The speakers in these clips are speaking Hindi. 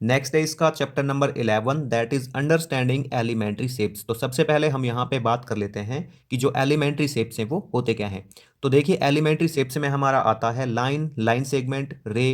नेक्स्ट है इसका chapter number 11, that is understanding elementary shapes. तो सबसे पहले हम यहाँ पे बात कर लेते हैं कि जो एलिमेंट्री शेप्स हैं वो होते क्या हैं। तो देखिए एलिमेंट्री शेप्स में हमारा आता है लाइन, लाइन सेगमेंट, रे,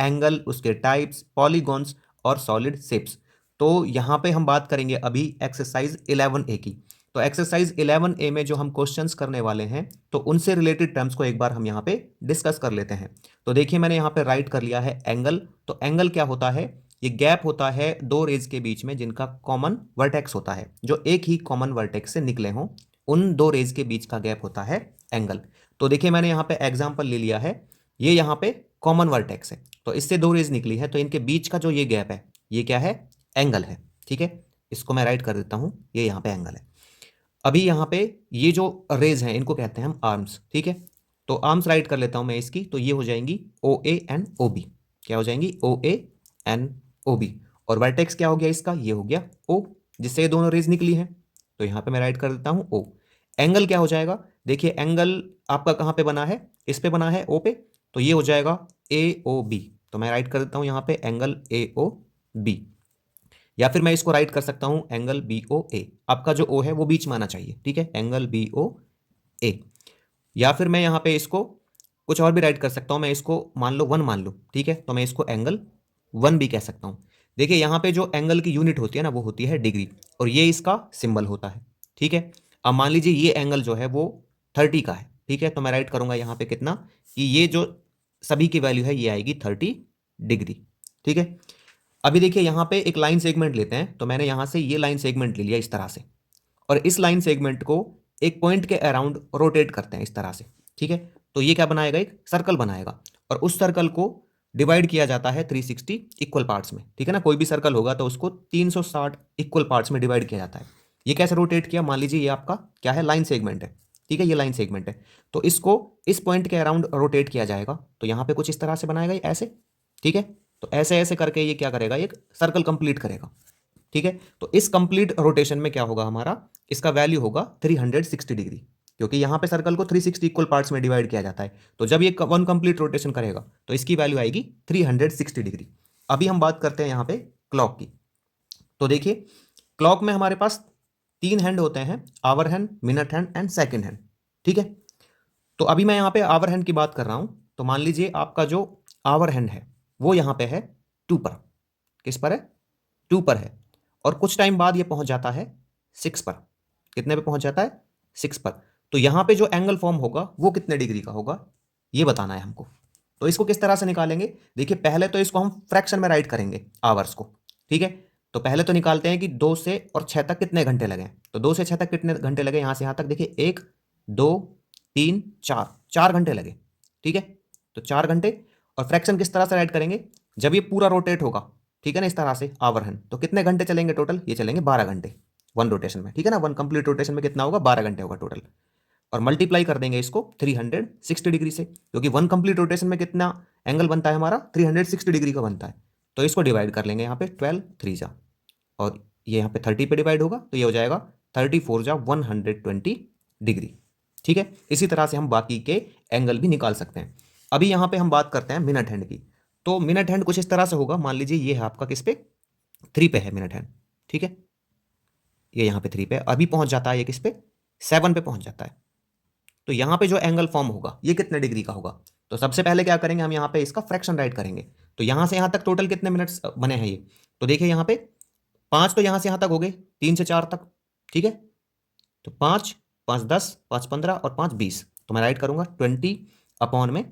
एंगल, उसके टाइप्स, पॉलीगॉन्स और सॉलिड शेप्स। तो यहाँ पे हम बात करेंगे अभी एक्सरसाइज 11A की। तो एक्सरसाइज 11A में जो हम क्वेश्चंस करने वाले हैं तो उनसे रिलेटेड टर्म्स को एक बार हम यहाँ पे डिस्कस कर लेते हैं। तो देखिए मैंने यहाँ पे राइट कर लिया है एंगल। तो एंगल क्या होता है? ये गैप होता है दो रेज के बीच में जिनका कॉमन वर्टेक्स होता है, जो एक ही कॉमन वर्टेक्स से निकले हों, उन दो रेज के बीच का गैप होता है एंगल। तो देखिए मैंने यहाँ पे एग्जांपल ले लिया है, ये यहाँ पे कॉमन वर्टेक्स है, तो इससे दो रेज निकली है, तो इनके बीच का जो ये गैप है ये क्या है? एंगल है। ठीक है, इसको मैं राइट कर देता हूं, ये यहाँ पे एंगल है। अभी यहाँ पे ये जो रेज हैं इनको कहते हैं हम आर्म्स। ठीक है, तो आर्म्स राइट कर लेता हूं मैं इसकी, तो ये हो जाएंगी ओ ए एन ओ बी। क्या हो जाएंगी? ओ ए एन ओ बी। और वर्टेक्स क्या हो गया इसका? ये हो गया ओ, जिससे ये दोनों रेज निकली हैं, तो यहाँ पे मैं राइट कर देता हूँ ओ। एंगल क्या हो जाएगा? देखिए एंगल आपका कहाँ पे बना है? इस पे बना है, ओ पे, तो ये हो जाएगा ए ओ बी। तो मैं राइट कर देता हूँ यहाँ पे एंगल ए ओ बी। या फिर मैं इसको राइट कर सकता हूं एंगल बी ओ ए। आपका जो ओ है वो बीच में आना चाहिए। ठीक है, एंगल बी ओ ए। या फिर मैं यहां पे इसको कुछ और भी राइट कर सकता हूं, मैं इसको मान लो 1 मान लो। ठीक है, तो मैं इसको एंगल 1 भी कह सकता हूं। देखिए यहां पे जो एंगल की यूनिट होती है ना वो होती है डिग्री, और ये इसका सिंबल होता है। ठीक है, अब मान लीजिए ये एंगल जो है वो 30 का है। ठीक है, तो मैं राइट करूंगा यहां पे कितना, कि ये जो सभी की वैल्यू है ये आएगी 30 डिग्री। ठीक है, अभी देखिए यहां पे एक लाइन सेगमेंट लेते हैं, तो मैंने यहां से ये लाइन सेगमेंट ले लिया इस तरह से, और इस लाइन सेगमेंट को एक पॉइंट के अराउंड रोटेट करते हैं इस तरह से। ठीक है, तो ये क्या बनाएगा? एक सर्कल बनाएगा, और उस सर्कल को डिवाइड किया जाता है 360 इक्वल पार्ट्स में। ठीक है ना, कोई भी सर्कल होगा तो उसको 360 इक्वल पार्ट्स में डिवाइड किया जाता है। ये कैसे रोटेट किया? मान लीजिए ये आपका क्या है? लाइन सेगमेंट है। ठीक है, ये लाइन सेगमेंट है, तो इसको इस पॉइंट के अराउंड रोटेट किया जाएगा, तो यहां पे कुछ इस तरह से बनाएगा ये ऐसे। ठीक है, तो ऐसे ऐसे करके ये क्या करेगा? एक सर्कल कंप्लीट करेगा। ठीक है, तो इस कंप्लीट रोटेशन में क्या होगा हमारा? इसका वैल्यू होगा 360 डिग्री, क्योंकि यहां पे सर्कल को 360 इक्वल पार्ट्स में डिवाइड किया जाता है। तो जब ये वन कंप्लीट रोटेशन करेगा तो इसकी वैल्यू आएगी 360 डिग्री। अभी हम बात करते हैं यहां पे क्लॉक की। तो देखिए क्लॉक में हमारे पास 3 हैंड होते हैं, hour hand, minute hand and second hand. ठीक है, तो अभी मैं यहां पे आवर हैंड की बात कर रहा हूं, तो मान लीजिए आपका जो आवर हैंड है वो यहां पे है 2 पर। किस पर है? 2 पर है, और कुछ टाइम बाद ये पहुंच जाता है 6 पर। कितने पे पहुंच जाता है? 6 पर। तो यहां पे जो एंगल फॉर्म होगा वो कितने डिग्री का होगा ये बताना है हमको। तो इसको किस तरह से निकालेंगे? देखिए पहले तो इसको हम फ्रैक्शन में राइट करेंगे आवर्स को। ठीक है, तो पहले तो निकालते हैं कि 2 से और 6 तक कितने घंटे लगे। तो 2 से 6 तक कितने घंटे लगे? यहां से यहां तक देखिए 1 2 3 4, 4 घंटे लगे। ठीक है, तो 4 घंटे। और फ्रैक्शन किस तरह से राइट करेंगे? जब ये पूरा रोटेट होगा, ठीक है ना, इस तरह से आवर्हन, तो कितने घंटे चलेंगे टोटल? ये चलेंगे 12 घंटे वन रोटेशन में। ठीक है ना, वन कंप्लीट रोटेशन में कितना होगा? 12 घंटे होगा टोटल। और मल्टीप्लाई कर देंगे इसको 360 डिग्री से, क्योंकि वन कंप्लीट रोटेशन में कितना एंगल बनता है हमारा? 360 डिग्री का बनता है। तो इसको डिवाइड कर लेंगे यहाँ पे 12 3 जा, और ये यहाँ पे 30 पे डिवाइड होगा, तो ये हो जाएगा 34 जा 120 डिग्री। ठीक है, इसी तरह से हम बाकी के एंगल भी निकाल सकते हैं। अभी यहाँ पे हम बात करते हैं मिनट हैंड की। तो मिनट हैंड कुछ इस तरह से होगा, मान लीजिए ये है आपका किस पे? 3 पे है मिनट हैंड। ठीक है, ये यहाँ पे 3 पे, अभी पहुंच जाता है ये किस पे? 7 पे पहुंच जाता है। तो यहाँ पे जो एंगल फॉर्म होगा ये कितने डिग्री का होगा? तो सबसे पहले क्या करेंगे हम? यहाँ पे इसका फ्रैक्शन राइट करेंगे। तो यहाँ से यहाँ तक टोटल कितने मिनट्स बने हैं ये? तो देखिए यहाँ पे 5 तो यहाँ से यहाँ तक हो गए, 3 से 4 तक। ठीक है, तो 5 5 10 5 15 और 5 20, तो मैं राइट करूंगा 20 अपॉन में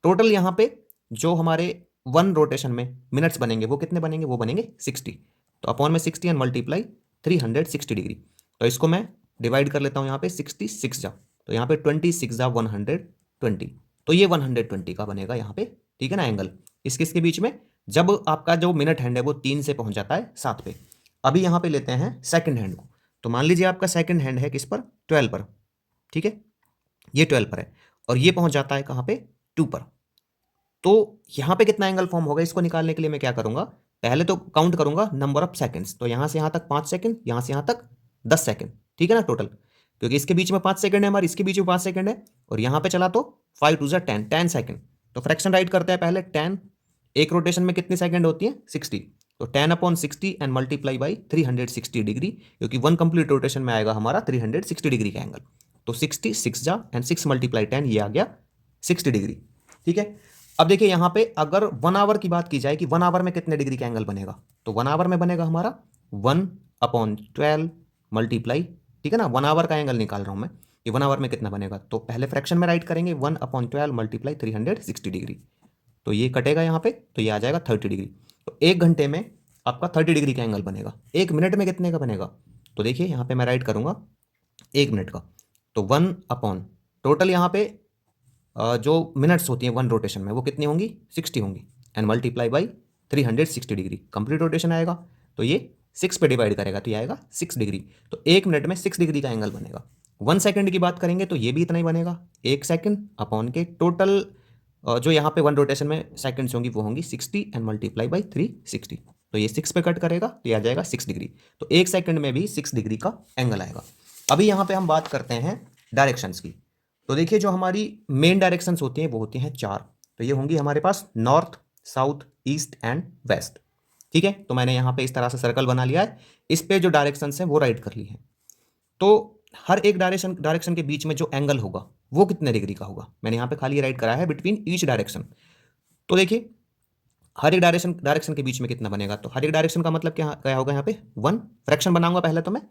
टोटल यहाँ पे जो हमारे वन रोटेशन में मिनट्स बनेंगे वो कितने बनेंगे? वो बनेंगे 60। तो अपॉन में 60 एंड मल्टीप्लाई 360 डिग्री। तो इसको मैं डिवाइड कर लेता हूँ यहाँ पे 66 जा, तो यहाँ पे 26 जा 120, तो ये 120 का बनेगा यहाँ पे। ठीक है ना, एंगल इस किसके बीच में? जब आपका जो मिनट हैंड है वो 3 से पहुंच जाता है 7 पे। अभी यहाँ पे लेते हैं सेकंड हैंड को। तो मान लीजिए आपका सेकंड हैंड है किस पर? 12 पर। ठीक है, ये 12 पर है, और ये पहुंच जाता है कहाँ पे? 2 पर। तो यहां पे कितना एंगल फॉर्म होगा? इसको निकालने के लिए मैं क्या करूंगा? पहले तो काउंट करूंगा नंबर ऑफ सेकंड्स। तो यहां से यहां तक 5 सेकंड, यहां से यहां तक 10 सेकंड। ठीक है ना, टोटल, क्योंकि इसके बीच में 5 सेकंड है हमारे, इसके बीच में 5 सेकंड है, और यहां पे चला तो 5 टू जा 10 10 सेकंड। तो फ्रैक्शन राइट करते हैं पहले 10। एक रोटेशन में कितनी सेकंड होती है? 60। तो 10/60 एंड मल्टीप्लाई बाई 360 डिग्री, क्योंकि वन कंप्लीट रोटेशन में आएगा हमारा 360 डिग्री का एंगल। तो 60 6 जा एंड 6 × 10 ये आ गया 60 डिग्री। ठीक है, अब देखिए यहां पे अगर 1 आवर की बात की जाए कि 1 आवर में कितने डिग्री का एंगल बनेगा, तो 1 आवर में बनेगा हमारा 1/12 मल्टीप्लाई, ठीक है ना, 1 आवर का एंगल निकाल रहा हूं मैं कि 1 आवर में कितना बनेगा। तो पहले फ्रैक्शन में राइट करेंगे 1/12 मल्टीप्लाई 360 डिग्री, तो ये कटेगा यहाँ पे, तो ये आ जाएगा 30 डिग्री। तो 1 घंटे में आपका 30 डिग्री का एंगल बनेगा। 1 मिनट में कितने का बनेगा, तो देखिए यहाँ पे मैं राइट करूंगा 1 मिनट का, तो 1 टोटल यहाँ पे जो मिनट्स होती हैं 1 रोटेशन में वो कितनी होंगी 60 होंगी, and multiply by 360 degree complete rotation आएगा, तो ये 6 पे डिवाइड करेगा तो ये आएगा 6 डिग्री। तो 1 मिनट में 6 डिग्री का एंगल बनेगा। 1 सेकंड की बात करेंगे तो ये भी इतना ही बनेगा, 1 सेकंड अपॉन के टोटल जो यहाँ पे 1 रोटेशन में सेकंड्स होंगी वो होंगी 60 एंड मल्टीप्लाई बाई 360, तो ये 6 पे कट करेगा तो ये आ जाएगा 6 डिग्री। तो 1 सेकंड में भी 6 डिग्री का एंगल आएगा। अभी यहाँ पे हम बात करते हैं डायरेक्शंस की। तो देखिए जो हमारी मेन डायरेक्शंस होती हैं वो होती हैं 4, तो ये होंगी हमारे पास north, south, east and west. ठीक है, तो मैंने यहाँ पे इस तरह से सर्कल बना लिया है, इस पे जो डायरेक्शंस हैं वो राइट कर ली हैं। तो हर एक डायरेक्शन के बीच में जो एंगल होगा वो कितने डिग्री का होगा, मैंने यहाँ पे खाली राइट करा है बिटवीन ईच डायरेक्शन। तो देखिए हर एक डायरेक्शन के बीच में कितना बनेगा, तो हर एक डायरेक्शन का मतलब क्या होगा, यहाँ पे 1 फ्रैक्शन बनाऊंगा पहले तो मैं,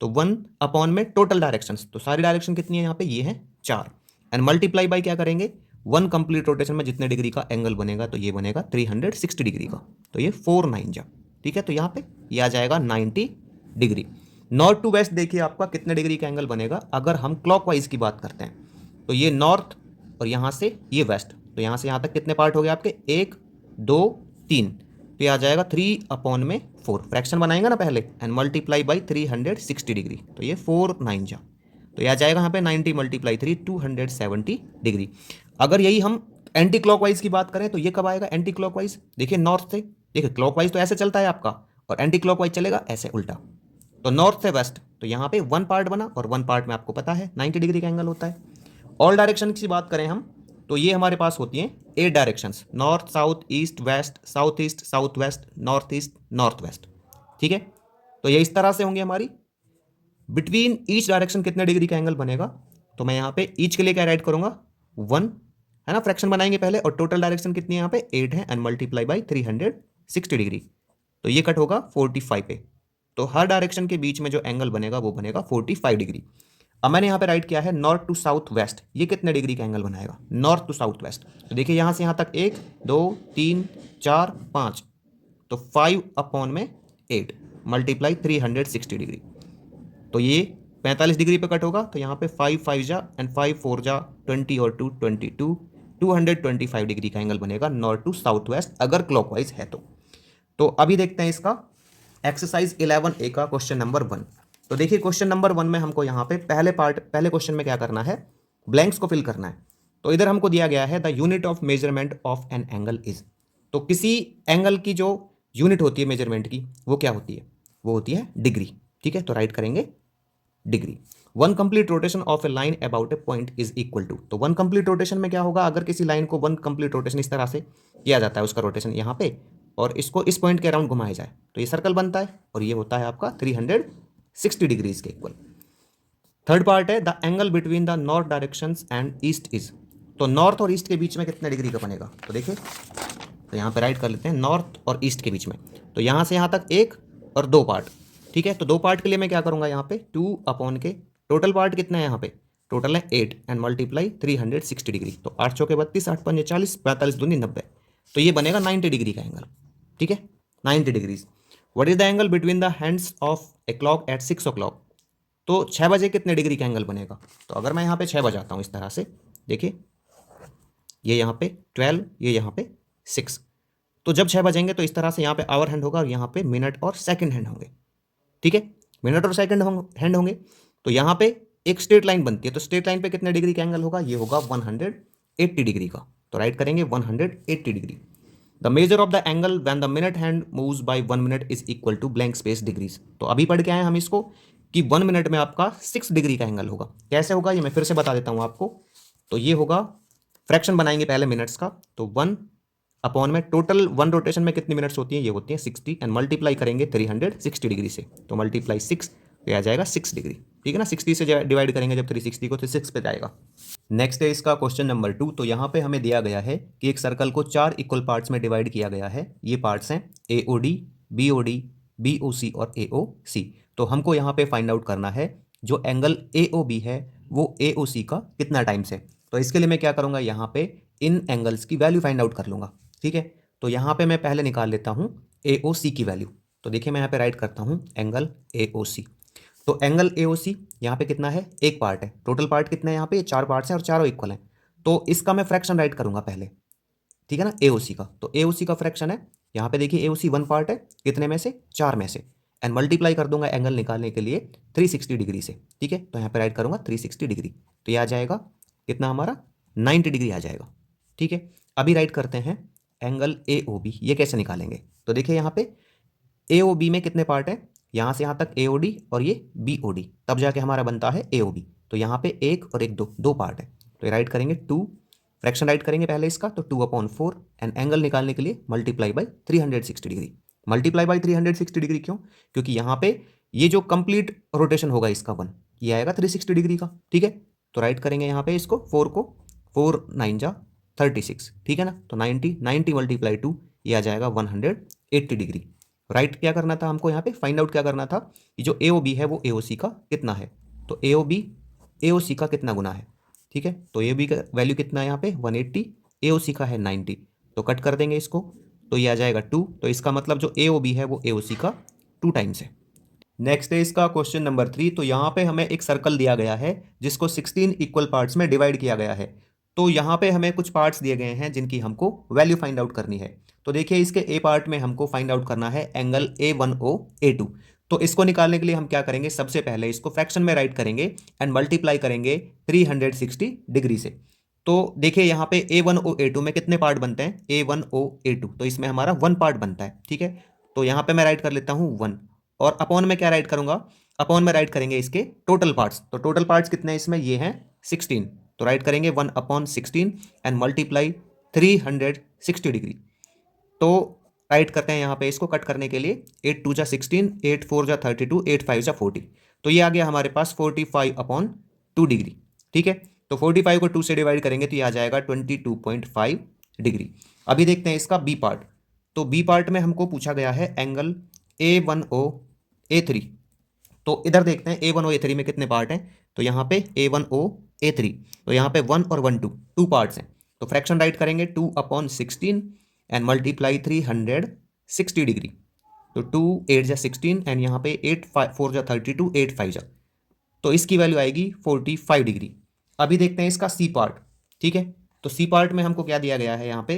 तो 1 में टोटल डायरेक्शंस, तो सारी डायरेक्शन कितनी है यहाँ पे, ये है 4, एंड मल्टीप्लाई बाई क्या करेंगे 1 कंप्लीट रोटेशन में जितने डिग्री का एंगल बनेगा, तो ये बनेगा 360 डिग्री का, तो ये 4 9 जा। ठीक है, तो यहाँ पे ये आ जाएगा 90 डिग्री। नॉर्थ टू वेस्ट देखिए आपका कितने डिग्री का एंगल बनेगा, अगर हम क्लॉकवाइज की बात करते हैं तो ये नॉर्थ और यहाँ से ये वेस्ट, तो यहाँ से यहाँ तक कितने पार्ट हो गए आपके 1 2 3, तो ये आ जाएगा 3/4 फ्रैक्शन बनाएंगे ना पहले, एंड मल्टीप्लाई बाई 360 डिग्री, तो ये 4 9 जा, तो ये आ जाएगा यहाँ पे 90 × 3 270 डिग्री। अगर यही हम एंटी क्लॉकवाइज की बात करें तो ये कब आएगा एंटी क्लॉकवाइज, देखिए नॉर्थ से, देखिए क्लॉकवाइज तो ऐसे चलता है आपका और एंटी क्लॉकवाइज चलेगा ऐसे उल्टा, तो नॉर्थ से वेस्ट, तो यहाँ पे 1 पार्ट बना और 1 पार्ट में आपको पता है 90 डिग्री का एंगल होता है। ऑल डायरेक्शन की बात करें हम तो ये हमारे पास होती हैं 8 directions, north south east west, south east south west, north east north west. ठीक है, तो ये इस तरह से होंगे हमारी। बिटवीन ईच डायरेक्शन कितने डिग्री का एंगल बनेगा, तो मैं यहाँ पे ईच के लिए क्या राइट करूंगा 1, है ना, फ्रैक्शन बनाएंगे पहले, और टोटल डायरेक्शन कितनी है यहाँ पे 8 है, एंड मल्टीप्लाई बाई 360 डिग्री, तो ये कट होगा 45 पे, तो हर डायरेक्शन के बीच में जो एंगल बनेगा वो बनेगा 45 डिग्री। अब मैंने यहाँ पे राइट किया है नॉर्थ टू साउथ वेस्ट, ये कितने डिग्री का एंगल बनाएगा नॉर्थ टू साउथ वेस्ट, तो देखिए यहाँ से यहाँ तक 1 2 3 4 5, तो 5/8 मल्टीप्लाई 360 डिग्री, तो ये 45 डिग्री पे कट होगा, तो यहाँ पे 5 5 जा एंड 5 4 जा 20 और 2 22, 225 डिग्री का एंगल बनेगा नॉर्थ टू साउथ वेस्ट अगर क्लॉकवाइज है तो अभी देखते हैं इसका एक्सरसाइज 11A का क्वेश्चन नंबर 1। तो देखिए क्वेश्चन नंबर 1 में हमको यहाँ पे पहले क्वेश्चन में क्या करना है, ब्लैंक्स को फिल करना है। तो इधर हमको दिया गया है the unit of measurement of an angle is, तो किसी एंगल की जो यूनिट होती है मेजरमेंट की वो क्या होती है, वो होती है डिग्री। ठीक है, तो राइट करेंगे degree. 1 complete rotation of a line about a point is equal to, तो 1 कंप्लीट रोटेशन में क्या होगा, अगर किसी लाइन को 1 कंप्लीट रोटेशन इस तरह से किया जाता है, उसका रोटेशन यहाँ पे, और इसको इस पॉइंट के अराउंड घुमाया जाए तो ये सर्कल बनता है, और ये होता है आपका 360 डिग्रीज के इक्वल। थर्ड पार्ट है the angle between the north directions and east is, तो नॉर्थ और ईस्ट के बीच में कितने डिग्री का बनेगा, तो देखिए तो यहाँ पे राइट कर लेते हैं नॉर्थ और ईस्ट के बीच में, तो यहाँ से यहाँ तक 1 और 2 पार्ट। ठीक है, तो 2 पार्ट के लिए मैं क्या करूँगा यहाँ पे 2 के टोटल पार्ट कितना है यहाँ पे, टोटल है 8 एंड मल्टीप्लाई 360 डिग्री, तो 8 चौके 32, 8 पंजे 40, 45 दूनी 90, तो ये बनेगा 90 डिग्री का एंगल। ठीक है, 90 degrees. What is the angle between the hands of a clock at 6 o'clock, तो 6 बजे कितने डिग्री का एंगल बनेगा, तो अगर मैं यहाँ पे 6 बजाता हूँ इस तरह से, देखिए ये यहाँ पे 12, ये यहाँ पे 6, तो जब 6 बजेंगे तो इस तरह से यहाँ पे आवर हैंड होगा और यहाँ पे मिनट और सेकंड हैंड होंगे। ठीक है, मिनट और सेकंड हैंड होंगे, तो यहाँ पे एक स्ट्रेट लाइन बनती है, तो स्ट्रेट लाइन पे कितने डिग्री का एंगल होगा, ये होगा 180 डिग्री का, तो राइट करेंगे 180 degree. The measure of the angle when the minute hand moves by 1 minute is equal to blank space degrees, तो अभी पढ़ के आए हम इसको कि 1 मिनट में आपका 6 डिग्री का एंगल होगा। कैसे होगा ये मैं फिर से बता देता हूँ आपको, तो ये होगा फ्रैक्शन बनाएंगे पहले मिनट्स का, तो 1 अपॉन में टोटल वन रोटेशन में कितनी मिनट्स होती हैं, ये होती हैं 60, एंड मल्टीप्लाई करेंगे 360 डिग्री से, तो मल्टीप्लाई 6 पे आ जाएगा 6 डिग्री, ठीक है ना। 60 से डिवाइड करेंगे जब 360 को तो 6 पे जाएगा। नेक्स्ट है इसका क्वेश्चन नंबर 2। तो यहाँ पे हमें दिया गया है कि एक सर्कल को 4 इक्वल पार्ट्स में डिवाइड किया गया है। ये पार्ट्स हैं AOD, BOD, BOC और AOC। तो हमको यहाँ पे फाइंड आउट करना है जो एंगल AOB है वो AOC का कितना टाइम्स है। तो इसके लिए मैं क्या करूँगा, यहाँ पे इन एंगल्स की वैल्यू फाइंड आउट कर लूँगा, ठीक है। तो यहाँ पे मैं पहले निकाल लेता हूँ AOC की वैल्यू। तो देखिए मैं यहाँ पे राइट करता हूँ एंगल AOC। तो एंगल AOC यहाँ पे कितना है, एक पार्ट है। टोटल पार्ट कितने हैं यहाँ पे, 4 पार्ट्स हैं और चारों इक्वल हैं। तो इसका मैं फ्रैक्शन राइट करूंगा पहले, ठीक है ना, AOC का। तो AOC का फ्रैक्शन है, यहाँ पे देखिए AOC 1 पार्ट है, कितने में से, 4 में से, एंड मल्टीप्लाई कर दूंगा एंगल निकालने के लिए 360 डिग्री से, ठीक है। तो यहाँ पे राइट करूंगा 360 डिग्री, तो ये आ जाएगा कितना हमारा, 90 डिग्री आ जाएगा, ठीक है। अभी राइट करते हैं एंगल AOB। ये कैसे निकालेंगे, तो देखिए यहाँ पे AOB में कितने पार्ट हैं, यहाँ से यहाँ तक AOD और ये BOD, तब जाके हमारा बनता है AOB। तो यहाँ पे एक और एक दो पार्ट है, तो राइट करेंगे 2, फ्रैक्शन राइट करेंगे पहले इसका, तो 2/4, एंड एंगल निकालने के लिए multiply by 360 degree. Multiply by 360 degree क्यों, क्योंकि यहाँ पे ये जो कंप्लीट रोटेशन होगा इसका 1, ये आएगा 360 डिग्री का, ठीक है। तो राइट करेंगे यहाँ पे इसको 4 को, 4 9 जा 36, ठीक है ना। तो 90 मल्टीप्लाई 2, ये आ जाएगा 180 डिग्री। राइट क्या करना था हमको, यहाँ पे फाइंड आउट क्या करना था कि जो AOB है वो AOC का कितना है। तो AOB AOC का कितना गुना है, ठीक है। तो AOB का वैल्यू कितना है यहाँ पे 180, AOC का है 90, तो कट कर देंगे इसको, तो ये आ जाएगा 2। तो इसका मतलब जो AOB है वो AOC का 2 टाइम्स है। नेक्स्ट है इसका क्वेश्चन नंबर 3। तो यहाँ पे हमें एक सर्कल दिया गया है जिसको 16 इक्वल पार्ट्स में डिवाइड किया गया है। तो यहाँ पे हमें कुछ पार्ट्स दिए गए हैं जिनकी हमको वैल्यू फाइंड आउट करनी है। तो देखिए इसके A पार्ट में हमको फाइंड आउट करना है एंगल A1O A2। तो इसको निकालने के लिए हम क्या करेंगे, सबसे पहले इसको फ्रैक्शन में राइट करेंगे एंड मल्टीप्लाई करेंगे 360 डिग्री से। तो देखिए यहाँ पे A1O A2 में कितने पार्ट बनते हैं, A1O A2, तो इसमें हमारा 1 पार्ट बनता है, ठीक है। तो यहाँ पे मैं राइट कर लेता हूँ 1, और अपॉन में क्या राइट करूंगा, अपॉन में राइट करेंगे इसके टोटल पार्ट्स। तो टोटल पार्ट्स कितने हैं इसमें, ये हैं 16, तो राइट करेंगे 1/16 एंड मल्टीप्लाई 360 डिग्री। तो राइट करते हैं यहाँ पे इसको कट करने के लिए, 8 2 जा 16, 8 4 जा 32, 8 5 जा 40, तो ये आ गया हमारे पास 45/2 डिग्री, ठीक है। तो 45 को 2 से डिवाइड करेंगे तो ये आ जाएगा 22.5 डिग्री। अभी देखते हैं इसका बी पार्ट। तो बी पार्ट में हमको पूछा गया है एंगल A1O A3। तो इधर देखते हैं A1O A3 में कितने पार्ट हैं। तो यहाँ पे A1O A3, तो यहाँ पे 1 और 1 2 पार्ट्स हैं। तो फ्रैक्शन राइट करेंगे 2/16 एंड मल्टीप्लाई 360 डिग्री। तो 2 8 जा 16 एंड यहाँ पे 8 4 जा 32, 8 5 जा, तो इसकी वैल्यू आएगी 45 डिग्री। अभी देखते हैं इसका सी पार्ट, ठीक है। तो सी पार्ट में हमको क्या दिया गया है, यहाँ पे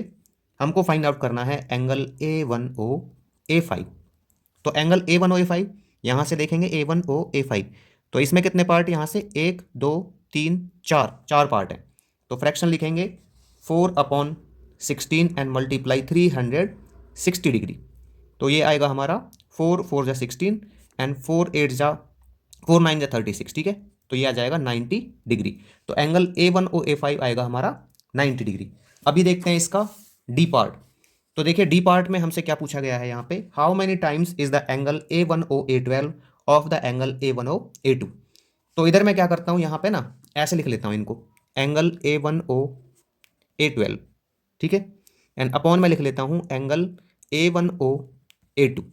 हमको फाइंड आउट करना है एंगल A1O A5। तो एंगल A1O A5 यहाँ से देखेंगे A1O A5, तो इसमें कितने पार्ट, यहाँ से 1 2 3 4 पार्ट हैं। तो फ्रैक्शन लिखेंगे 4/16 एंड मल्टीप्लाई 360 डिग्री। तो ये आएगा हमारा 4 4 जा 16 एंड 4 8 जा 4 9 जा 36, ठीक है। तो ये आ जाएगा 90 डिग्री। तो एंगल A1O A5 आएगा हमारा 90 डिग्री। अभी देखते हैं इसका डी पार्ट। तो देखिए डी पार्ट में हमसे क्या पूछा गया है यहाँ पे, how many times is the angle A1O A12 of the angle A1O A2। तो इधर मैं क्या करता हूँ, यहाँ पे ना ऐसे लिख लेता हूँ इनको, एंगल A1O A12, ठीक है, एंड अपॉन में लिख लेता हूँ एंगल A1O A2।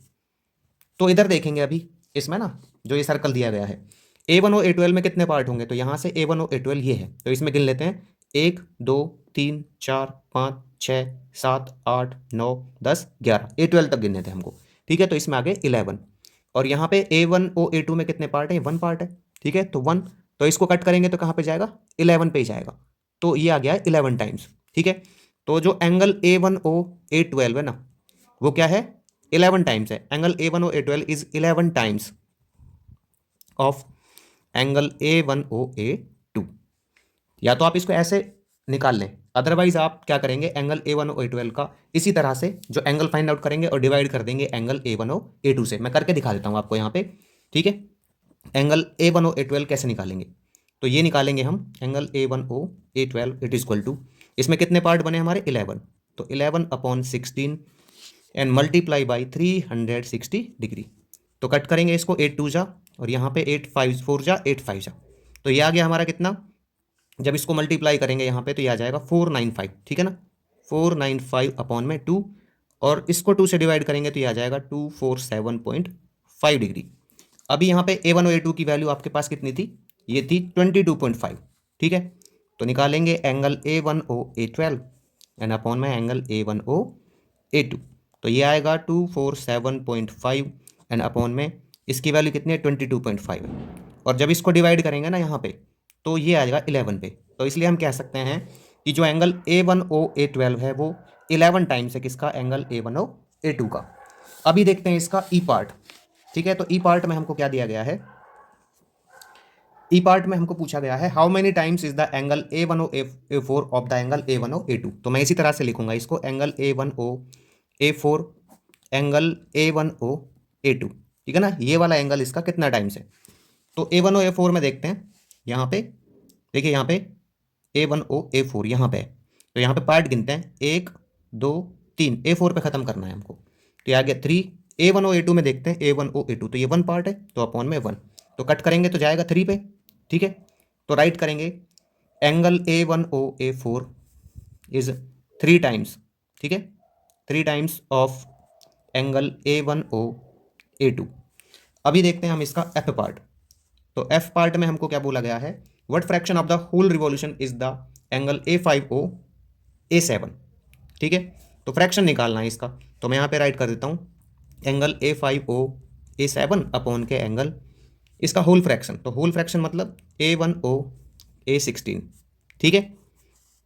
तो इधर देखेंगे अभी इसमें ना जो ये सर्कल दिया गया है, A1O A12 में कितने पार्ट होंगे, तो यहाँ से A1O A12 ये है, तो इसमें गिन लेते हैं 1 2 3 4 5 6 7 8 9 10 11, A12 तक गिनने थे हमको, ठीक है। तो इसमें आगे 11, और यहाँ पे A1O A2 में कितने पार्ट है, 1 पार्ट है, ठीक है। तो 1, तो इसको कट करेंगे तो कहाँ पे जाएगा, 11 पे ही जाएगा, तो ये आ गया है 11 टाइम्स, ठीक है। तो जो एंगल A1O A12 है ना वो क्या है, 11 टाइम्स है। Angle A1O A12 is 11 times of angle A1O A2। या तो आप इसको ऐसे निकाल लें, अदरवाइज आप क्या करेंगे, एंगल A1O A12 का इसी तरह से जो एंगल फाइंड आउट करेंगे और डिवाइड कर देंगे एंगल A1O A2 से। मैं करके दिखा देता हूँ आपको यहाँ पे, ठीक है। एंगल A1O A12 कैसे निकालेंगे, तो ये निकालेंगे हम angle A1O A12 it is equal to, इसमें कितने पार्ट बने हमारे 11, तो 11/16 एंड मल्टीप्लाई बाई 360 डिग्री। तो कट करेंगे इसको, 8 टू जा और यहाँ पे 8 5 4 जा 8 5 जा, तो ये आ गया हमारा कितना, जब इसको मल्टीप्लाई करेंगे यहाँ पे तो ये आ जाएगा 495, ठीक है ना, 495/2, और इसको 2 से डिवाइड करेंगे तो ये आ जाएगा 247.5 डिग्री। अभी यहाँ पे A1 और A2 की वैल्यू आपके पास कितनी थी, ये थी 22.5, ठीक है। तो निकालेंगे angle A1O A12 and upon में एंगल A1O A2, तो ये आएगा 247.5 एंड अपॉन में इसकी वैल्यू कितनी है 22.5 है, और जब इसको डिवाइड करेंगे ना यहाँ पे तो ये आएगा 11 पे, तो इसलिए हम कह सकते हैं कि जो एंगल A1O A12 है वो 11 टाइम्स है किसका, एंगल A1O A2 का। अभी देखते हैं इसका ई पार्ट, ठीक है। तो ई पार्ट में हमको क्या दिया गया है, ई पार्ट में हमको पूछा गया है how many times is the angle A1O A4 of the angle A1O A2। तो मैं इसी तरह से लिखूंगा इसको, angle A1O A4 angle A1O A2, ठीक है ना, ये वाला एंगल इसका कितना टाइम्स है। तो A1O A4 में देखते हैं, यहाँ पे देखिए, यहाँ पे A1O A4 यहाँ पे है, तो यहाँ पे पार्ट गिनते हैं 1 2 3, A4 पे ख़त्म करना है हमको, तो ये आ गया 3। A1O A2 में देखते हैं A1O A2, तो ये 1 पार्ट है तो अपॉन में 1, तो कट करेंगे तो जाएगा 3 पे, ठीक है। तो राइट करेंगे angle A1O A4 is 3 times, ठीक है, 3 times of angle A1O A2। अभी देखते हैं हम इसका एफ पार्ट। तो एफ पार्ट में हमको क्या बोला गया है, what fraction of the whole revolution is the angle A5O A7, ठीक है। तो फ्रैक्शन निकालना है इसका, तो मैं यहाँ पे राइट कर देता हूँ एंगल A5O A7 अपॉन के एंगल इसका होल फ्रैक्शन, तो होल फ्रैक्शन मतलब A1O A16, ठीक है।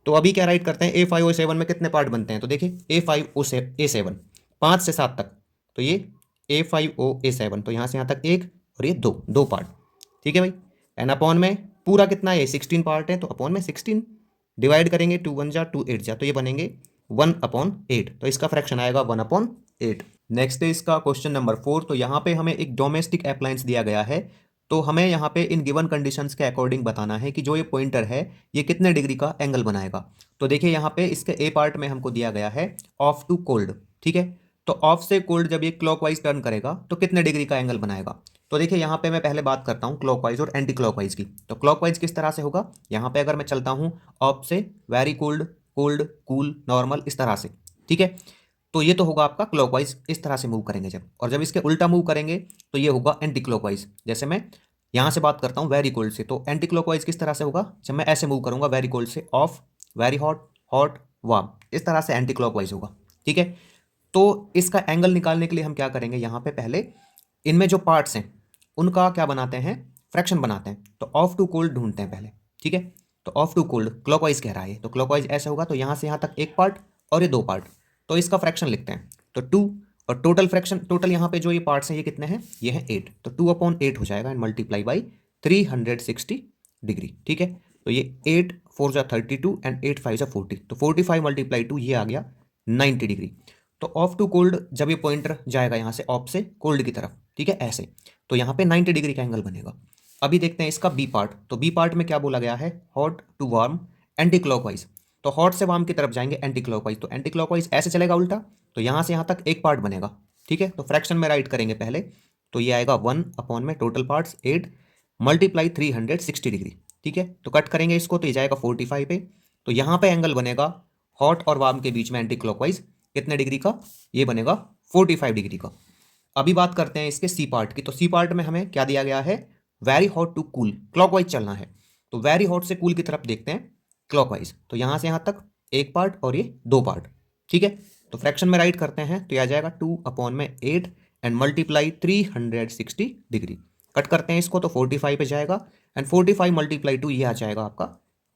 तो अभी क्या राइट करते हैं, A5O A7 में कितने पार्ट बनते हैं, तो देखिए A5O A7 5 से 7 तक, तो ये A5O A7, तो यहाँ से यहाँ तक एक और ये दो पार्ट, ठीक है भाई। एन अपॉन में पूरा कितना है, 16 पार्ट है, तो अपॉन में 16 डिवाइड करेंगे 2 1 जा 2 8 जा, तो ये बनेंगे 1/8, तो इसका फ्रैक्शन आएगा 1/8। नेक्स्ट है इसका क्वेश्चन नंबर 4। तो यहाँ पे हमें एक डोमेस्टिक अप्लायंस दिया गया है, तो हमें यहाँ पे इन गिवन कंडीशंस के अकॉर्डिंग बताना है कि जो ये पॉइंटर है ये कितने डिग्री का एंगल बनाएगा। तो देखिए यहाँ पे इसके ए पार्ट में हमको दिया गया है ऑफ टू कोल्ड, ठीक है। तो ऑफ से कोल्ड जब ये क्लॉकवाइज टर्न करेगा तो कितने डिग्री का एंगल बनाएगा। तो देखिए यहाँ पे मैं पहले बात करता हूँ क्लॉकवाइज और एंटी क्लॉकवाइज की। तो क्लॉकवाइज किस तरह से होगा, यहाँ पे अगर मैं चलता हूँ ऑफ से very cold cold cool normal इस तरह से, ठीक है। तो ये तो होगा आपका क्लॉकवाइज, इस तरह से मूव करेंगे जब, और जब इसके उल्टा मूव करेंगे तो ये होगा एंटी क्लॉकवाइज। जैसे मैं यहाँ से बात करता हूँ वेरी कोल्ड से, तो एंटी क्लॉकवाइज किस तरह से होगा, जब मैं ऐसे मूव करूँगा वेरी कोल्ड से of very hot hot warm, इस तरह से एंटी क्लॉकवाइज होगा, ठीक है। तो इसका एंगल निकालने के लिए हम क्या करेंगे, यहाँ पे पहले इनमें जो पार्ट्स हैं उनका क्या बनाते हैं, फ्रैक्शन बनाते हैं। तो ऑफ टू कोल्ड ढूंढते हैं पहले, ठीक है। तो ऑफ टू कोल्ड क्लॉकवाइज कह रहा है, तो क्लॉकवाइज ऐसे होगा, तो यहाँ से यहाँ तक एक पार्ट और ये दो पार्ट, तो इसका फ्रैक्शन लिखते हैं। तो 2 और टोटल फ्रैक्शन, टोटल यहाँ पे जो ये पार्ट्स हैं ये कितने हैं, ये हैं 8, तो 2/8 हो जाएगा एंड मल्टीप्लाई बाई 360 डिग्री, ठीक है। तो ये 8 4 जा 32 एंड 8 5 जा 40, तो 45 मल्टीप्लाई 2 ये आ गया 90 डिग्री। तो ऑफ टू कोल्ड जब ये पॉइंटर जाएगा यहाँ से ऑफ से कोल्ड की तरफ, ठीक है, ऐसे, तो यहाँ पे 90 डिग्री का एंगल बनेगा। अभी देखते हैं इसका बी पार्ट। तो बी पार्ट में क्या बोला गया है, hot to warm anti clockwise, तो हॉट से वार्म की तरफ जाएंगे एंटी क्लॉकवाइज, तो एंटी क्लॉकवाइज ऐसे चलेगा उल्टा, तो यहाँ से यहाँ तक एक पार्ट बनेगा, ठीक है। तो फ्रैक्शन में राइट करेंगे पहले, तो ये आएगा 1 अपॉन में टोटल पार्ट्स 8 मल्टीप्लाई 360 डिग्री, ठीक है। तो कट करेंगे इसको तो ये जाएगा 45 पे, तो यहाँ पे एंगल बनेगा हॉट और वार्म के बीच में एंटी क्लॉकवाइज कितने डिग्री का, ये बनेगा 45 डिग्री का। अभी बात करते हैं इसके सी पार्ट की। तो सी पार्ट में हमें क्या दिया गया है, very hot to cool clockwise चलना है, तो वेरी हॉट से कूल की तरफ देखते हैं क्लॉकवाइज, तो यहाँ से यहाँ तक एक पार्ट और ये दो पार्ट, ठीक है। तो फ्रैक्शन में राइट करते हैं तो यह आ जाएगा 2/8 एंड मल्टीप्लाई 360 डिग्री। कट करते हैं इसको तो 45 पे जाएगा एंड 45 मल्टीप्लाई 2 ये आ जाएगा आपका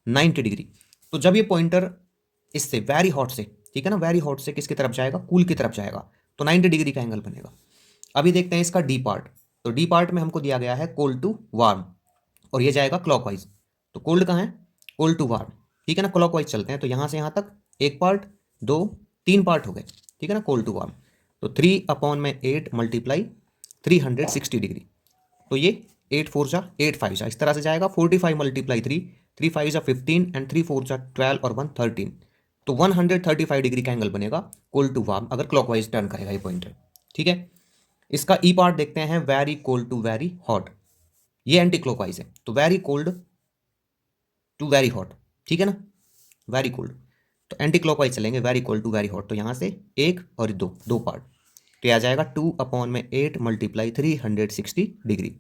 90 डिग्री। तो जब ये पॉइंटर इससे वेरी हॉट से, ठीक है ना, वेरी हॉट से किसकी तरफ जाएगा, कूल की तरफ जाएगा, तो 90 डिग्री का एंगल बनेगा। अभी देखते हैं इसका डी पार्ट। तो डी पार्ट में हमको दिया गया है कोल्ड टू वार्म और ये जाएगा क्लॉकवाइज, तो कोल्ड कहाँ है, कोल्ड टू वार्म, ठीक है ना, क्लॉकवाइज चलते हैं, तो यहाँ से यहाँ तक एक पार्ट 2 3 पार्ट हो गए, ठीक है ना, कोल्ड टू वार्म। तो 3/8 मल्टीप्लाई 360 डिग्री, तो ये 8 4 जा 8 5 जा इस तरह से जाएगा। 45 मल्टीप्लाई 3 3 5 जा 15 एंड 3 4 जा 12 और 1 13, तो 135 डिग्री का एंगल बनेगा कोल्ड टू वार्म अगर क्लॉकवाइज टर्न करेगा ये पॉइंटर। ठीक है, इसका ई पार्ट देखते हैं, very cold to very hot, ये एंटी क्लॉकवाइज है, तो very cold to very hot, ठीक है ना, वेरी कोल्ड, तो एंटी क्लॉकवाइज चलेंगे, very cold to very hot, तो यहाँ से एक और दो, दो पार्ट, तो ये आ जाएगा 2/8 मल्टीप्लाई 360 डिग्री,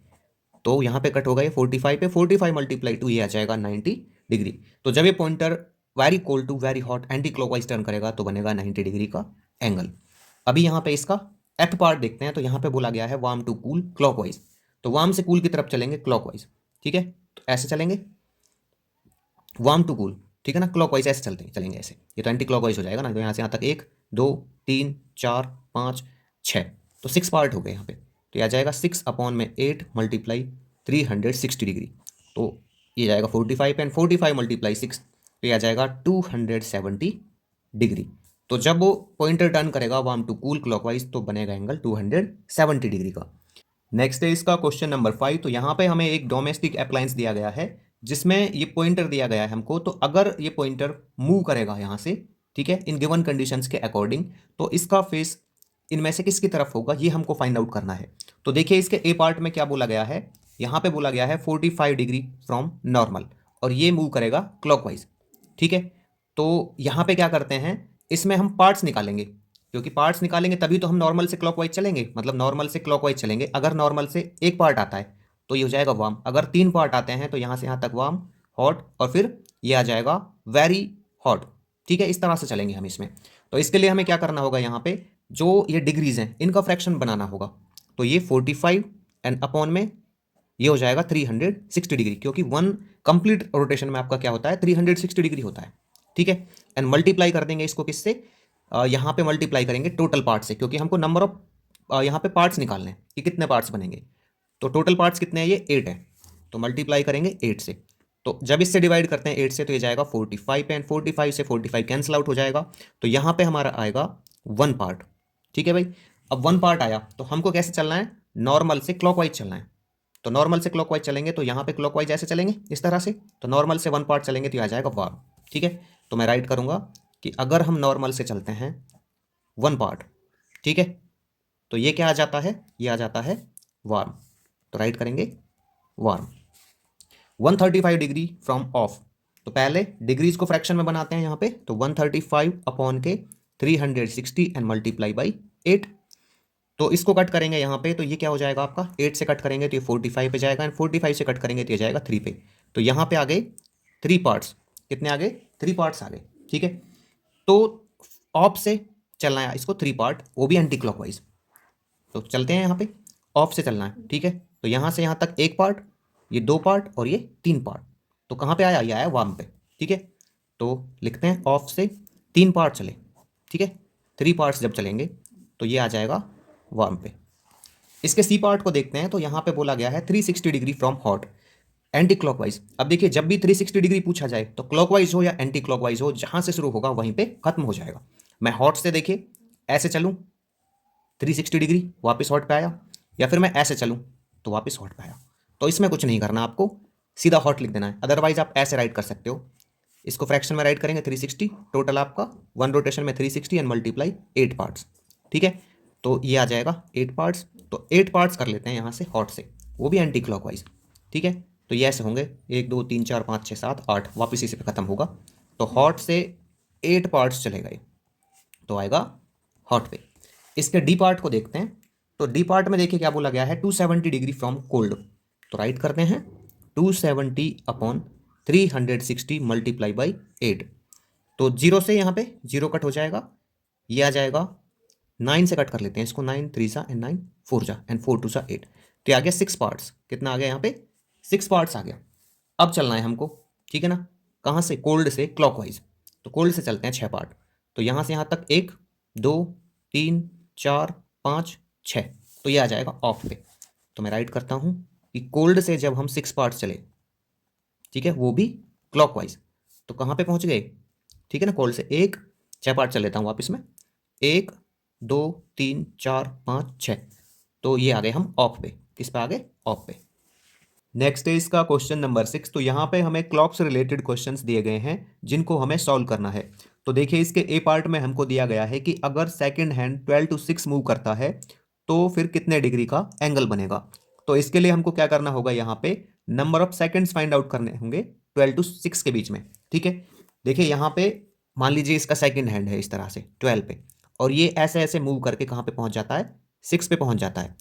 तो यहाँ पे कट होगा ये 45 पे, 45 मल्टीप्लाई 2 ये आ जाएगा 90 डिग्री। तो जब ये pointer very cold to very hot anti clockwise turn करेगा तो बनेगा 90 डिग्री का एंगल। अभी यहाँ पे इसका एफ पार्ट देखते हैं, तो यहाँ पे बोला गया है वार्म टू कूल क्लॉकवाइज, तो वार्म से कूल की तरफ चलेंगे क्लॉकवाइज। ठीक है, तो ऐसे चलेंगे वार्म टू कूल, ठीक है ना, क्लॉकवाइज ऐसे चलते हैं, चलेंगे ऐसे, ये तो एंटी क्लॉकवाइज हो जाएगा ना, तो यहाँ से यहाँ तक 1 2 3 4 5 6, तो 6 पार्ट हो गए यहाँ पे, तो ये आ जाएगा 6/8 मल्टीप्लाई 360 डिग्री, तो ये जाएगा 45 एंड 45 मल्टीप्लाई 6, तो ये आ जाएगा 270 डिग्री। तो जब वो पॉइंटर टर्न करेगा वार्म टू कूल क्लॉकवाइज तो बनेगा एंगल 270 डिग्री का। नेक्स्ट है इसका क्वेश्चन नंबर 5। तो यहाँ पे हमें एक डोमेस्टिक अप्लायंस दिया गया है जिसमें ये पॉइंटर दिया गया है हमको, तो अगर ये पॉइंटर मूव करेगा यहाँ से, ठीक है, इन गिवन कंडीशंस के अकॉर्डिंग, तो इसका फेस इनमें से किसकी तरफ होगा ये हमको फाइंड आउट करना है। तो देखिए इसके ए पार्ट में क्या बोला गया है, यहाँ पे बोला गया है 45 डिग्री फ्रॉम नॉर्मल, और ये मूव करेगा क्लॉकवाइज। ठीक है, तो यहाँ पे क्या करते हैं, इसमें हम पार्ट्स निकालेंगे, क्योंकि पार्ट्स निकालेंगे तभी तो हम नॉर्मल से क्लॉकवाइज चलेंगे, मतलब नॉर्मल से क्लॉकवाइज चलेंगे। अगर नॉर्मल से एक पार्ट आता है तो ये हो जाएगा वार्म, अगर 3 पार्ट आते हैं तो यहाँ से यहाँ तक वार्म, हॉट, और फिर ये आ जाएगा वेरी हॉट। ठीक है, इस तरह से चलेंगे हम इसमें। तो इसके लिए हमें क्या करना होगा, यहाँ पे जो ये डिग्रीज हैं इनका फ्रैक्शन बनाना होगा, तो ये 45 एंड अपॉन में ये हो जाएगा 360 डिग्री, क्योंकि वन कंप्लीट रोटेशन में आपका क्या होता है 360 डिग्री होता है। ठीक है, एंड मल्टीप्लाई कर देंगे इसको किससे, यहाँ पे मल्टीप्लाई करेंगे टोटल पार्ट से, क्योंकि हमको नंबर ऑफ यहाँ पे पार्ट्स निकालने हैं कि कितने पार्ट्स बनेंगे, तो टोटल पार्ट्स कितने हैं, ये 8 है, तो मल्टीप्लाई करेंगे 8 से। तो जब इससे डिवाइड करते हैं 8 से तो ये जाएगा 45 एंड 45 से 45 कैंसिल आउट हो जाएगा, तो यहाँ पे हमारा आएगा 1 पार्ट। ठीक है भाई, अब 1 पार्ट आया तो हमको कैसे चलना है, नॉर्मल से क्लॉकवाइज चलना है, तो नॉर्मल से क्लॉकवाइज चलेंगे तो यहाँ पे क्लॉकवाइज ऐसे चलेंगे इस तरह से, तो नॉर्मल से 1 पार्ट चलेंगे तो ये आ जाएगा वार्म। ठीक है, तो मैं राइट करूँगा कि अगर हम नॉर्मल से चलते हैं 1 पार्ट, ठीक है, तो ये क्या आ जाता है, ये आ जाता है वार्म, तो राइट करेंगे वार्म। 135 डिग्री फ्रॉम ऑफ, तो पहले डिग्रीज को फ्रैक्शन में बनाते हैं यहाँ पे, तो 135 अपॉन के 360 एंड मल्टीप्लाई बाई 8, तो इसको कट करेंगे यहाँ पे, तो ये क्या हो जाएगा आपका 8 से कट करेंगे तो ये 45 पे जाएगा, एंड 45 से कट करेंगे तो ये जाएगा 3 पे, तो यहाँ पे आ गए 3 पार्ट्स, कितने आ गए 3 पार्ट्स आ गए। ठीक है, तो ऑफ से चलना है इसको 3 पार्ट, वो भी एंटी क्लॉकवाइज, तो चलते हैं यहाँ पे ऑफ से चलना है। ठीक है, तो यहाँ से यहाँ तक 1 पार्ट, ये 2 पार्ट और ये 3 पार्ट, तो कहाँ पे आया, ये आया वार्म पे। ठीक है, तो लिखते हैं ऑफ से 3 पार्ट चले, ठीक है, 3 पार्ट्स जब चलेंगे तो ये आ जाएगा वार्म पे। इसके सी पार्ट को देखते हैं, तो यहाँ पे बोला गया है 360 degree from hot anti clockwise. अब देखिए जब भी 360 डिग्री पूछा जाए तो क्लॉकवाइज हो या एंटी क्लॉकवाइज हो, जहाँ से शुरू होगा वहीं पे खत्म हो जाएगा। मैं हॉट से देखिए ऐसे चलूँ 360 डिग्री वापस हॉट पे आया, या फिर मैं ऐसे चलूँ तो वापस हॉट पे आया, तो इसमें कुछ नहीं करना, आपको सीधा हॉट लिख देना है। अदरवाइज आप ऐसे राइट कर सकते हो, इसको फ्रैक्शन में राइट करेंगे 360, टोटल आपका 1 रोटेशन में 360 एंड मल्टीप्लाई 8 पार्ट्स। ठीक है, तो ये आ जाएगा 8 पार्ट्स, तो 8 पार्ट्स कर लेते हैं यहाँ से हॉट से, वो भी एंटी क्लॉकवाइज। ठीक है, तो ये ऐसे होंगे 1 2 3 4 5 6 7 8, वापस इसी पे खत्म होगा, तो हॉट से 8 पार्ट्स चले गए तो आएगा हॉट पे। इसके डी पार्ट को देखते हैं, तो डी पार्ट में देखिए क्या बोला गया है 270 डिग्री फ्रॉम कोल्ड, तो राइट करते हैं 270 अपॉन 360 मल्टीप्लाई बाई 8, तो 0 से यहाँ पे 0 कट हो जाएगा, ये आ जाएगा 9 से कट कर लेते हैं इसको, 9 3 सा एंड 9 4 जा एंड 4 2 सा 8, तो ये आ गया 6 पार्ट्स, कितना आ गया यहाँ पे 6 पार्ट्स आ गया। अब चलना है हमको, ठीक है ना, कहाँ से, कोल्ड से क्लॉकवाइज, तो कोल्ड से चलते हैं 6 पार्ट, तो यहाँ से यहाँ तक 1 2 3 4 5 6, तो ये आ जाएगा ऑफ पे। तो मैं राइट करता हूँ कि कोल्ड से जब हम 6 पार्ट्स चले, ठीक है, वो भी क्लॉकवाइज, तो कहाँ पे पहुँच गए, ठीक है ना, कोल्ड से 6 पार्ट चल लेता हूँ वापस में, 1 2 3 4 5 6, तो ये आ गए हम ऑफ पे, किस पे आ गए, ऑफ पे। नेक्स्ट है इसका क्वेश्चन नंबर 6। तो यहाँ पे हमें क्लॉक से रिलेटेड क्वेश्चंस दिए गए हैं जिनको हमें सॉल्व करना है। तो देखिए इसके ए पार्ट में हमको दिया गया है कि अगर सेकंड हैंड 12 to 6 मूव करता है तो फिर कितने डिग्री का एंगल बनेगा। तो इसके लिए हमको क्या करना होगा, यहाँ पे number of seconds find out करने होंगे 12 to 6 के बीच में। ठीक है, देखिए यहाँ पे मान लीजिए इसका सेकंड हैंड है इस तरह से 12 पे, और ये ऐसे ऐसे मूव करके कहाँ पे पहुंच जाता है, 6 पे पहुंच जाता है।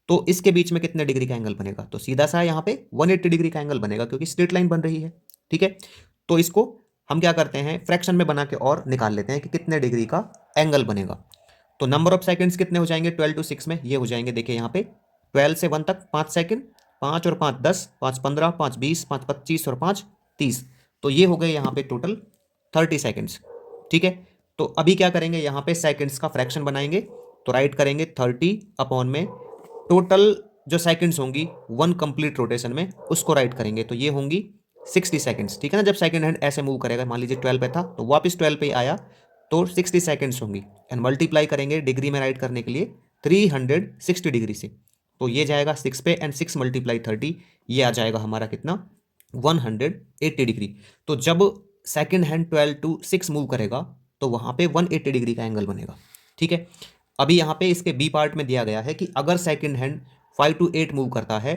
तो इसके बीच में कितने डिग्री का एंगल बनेगा, तो सीधा सा यहाँ पे 180 डिग्री का एंगल बनेगा क्योंकि स्ट्रेट लाइन बन रही है। ठीक है, तो इसको हम क्या करते हैं, फ्रैक्शन में बना के और निकाल लेते हैं कि कितने डिग्री का एंगल बनेगा। तो नंबर ऑफ सेकंड्स कितने हो जाएंगे 12 to 6 में, ये हो जाएंगे देखिए यहाँ पे 12 से 1 तक 5 सेकंड, 5 और 5 10, 5 15, 5 20, 5 25 और 5 30। तो ये हो गए यहाँ पे टोटल 30 सेकंड्स। ठीक है, तो अभी क्या करेंगे, यहाँ पे सेकंड्स का फ्रैक्शन बनाएंगे। तो राइट करेंगे 30 अपॉन में टोटल जो सेकंड्स होंगी वन कंप्लीट रोटेशन में उसको राइट करेंगे, तो ये होंगी 60 सेकंड्स। ठीक है ना, जब सेकंड हैंड ऐसे मूव करेगा, मान लीजिए 12 पे था तो वापस 12 पे आया तो 60 सेकंड्स होंगी, एंड मल्टीप्लाई करेंगे डिग्री में राइट करने के लिए 360 डिग्री से। तो ये जाएगा 6 पे, एंड 6 मल्टीप्लाई 30, ये आ जाएगा हमारा कितना 180 डिग्री। तो जब सेकंड हैंड 12 to 6 मूव करेगा तो वहां पे 180 डिग्री का एंगल बनेगा। ठीक है, अभी यहाँ पे इसके बी पार्ट में दिया गया है कि अगर सेकंड हैंड 5 to 8 मूव करता है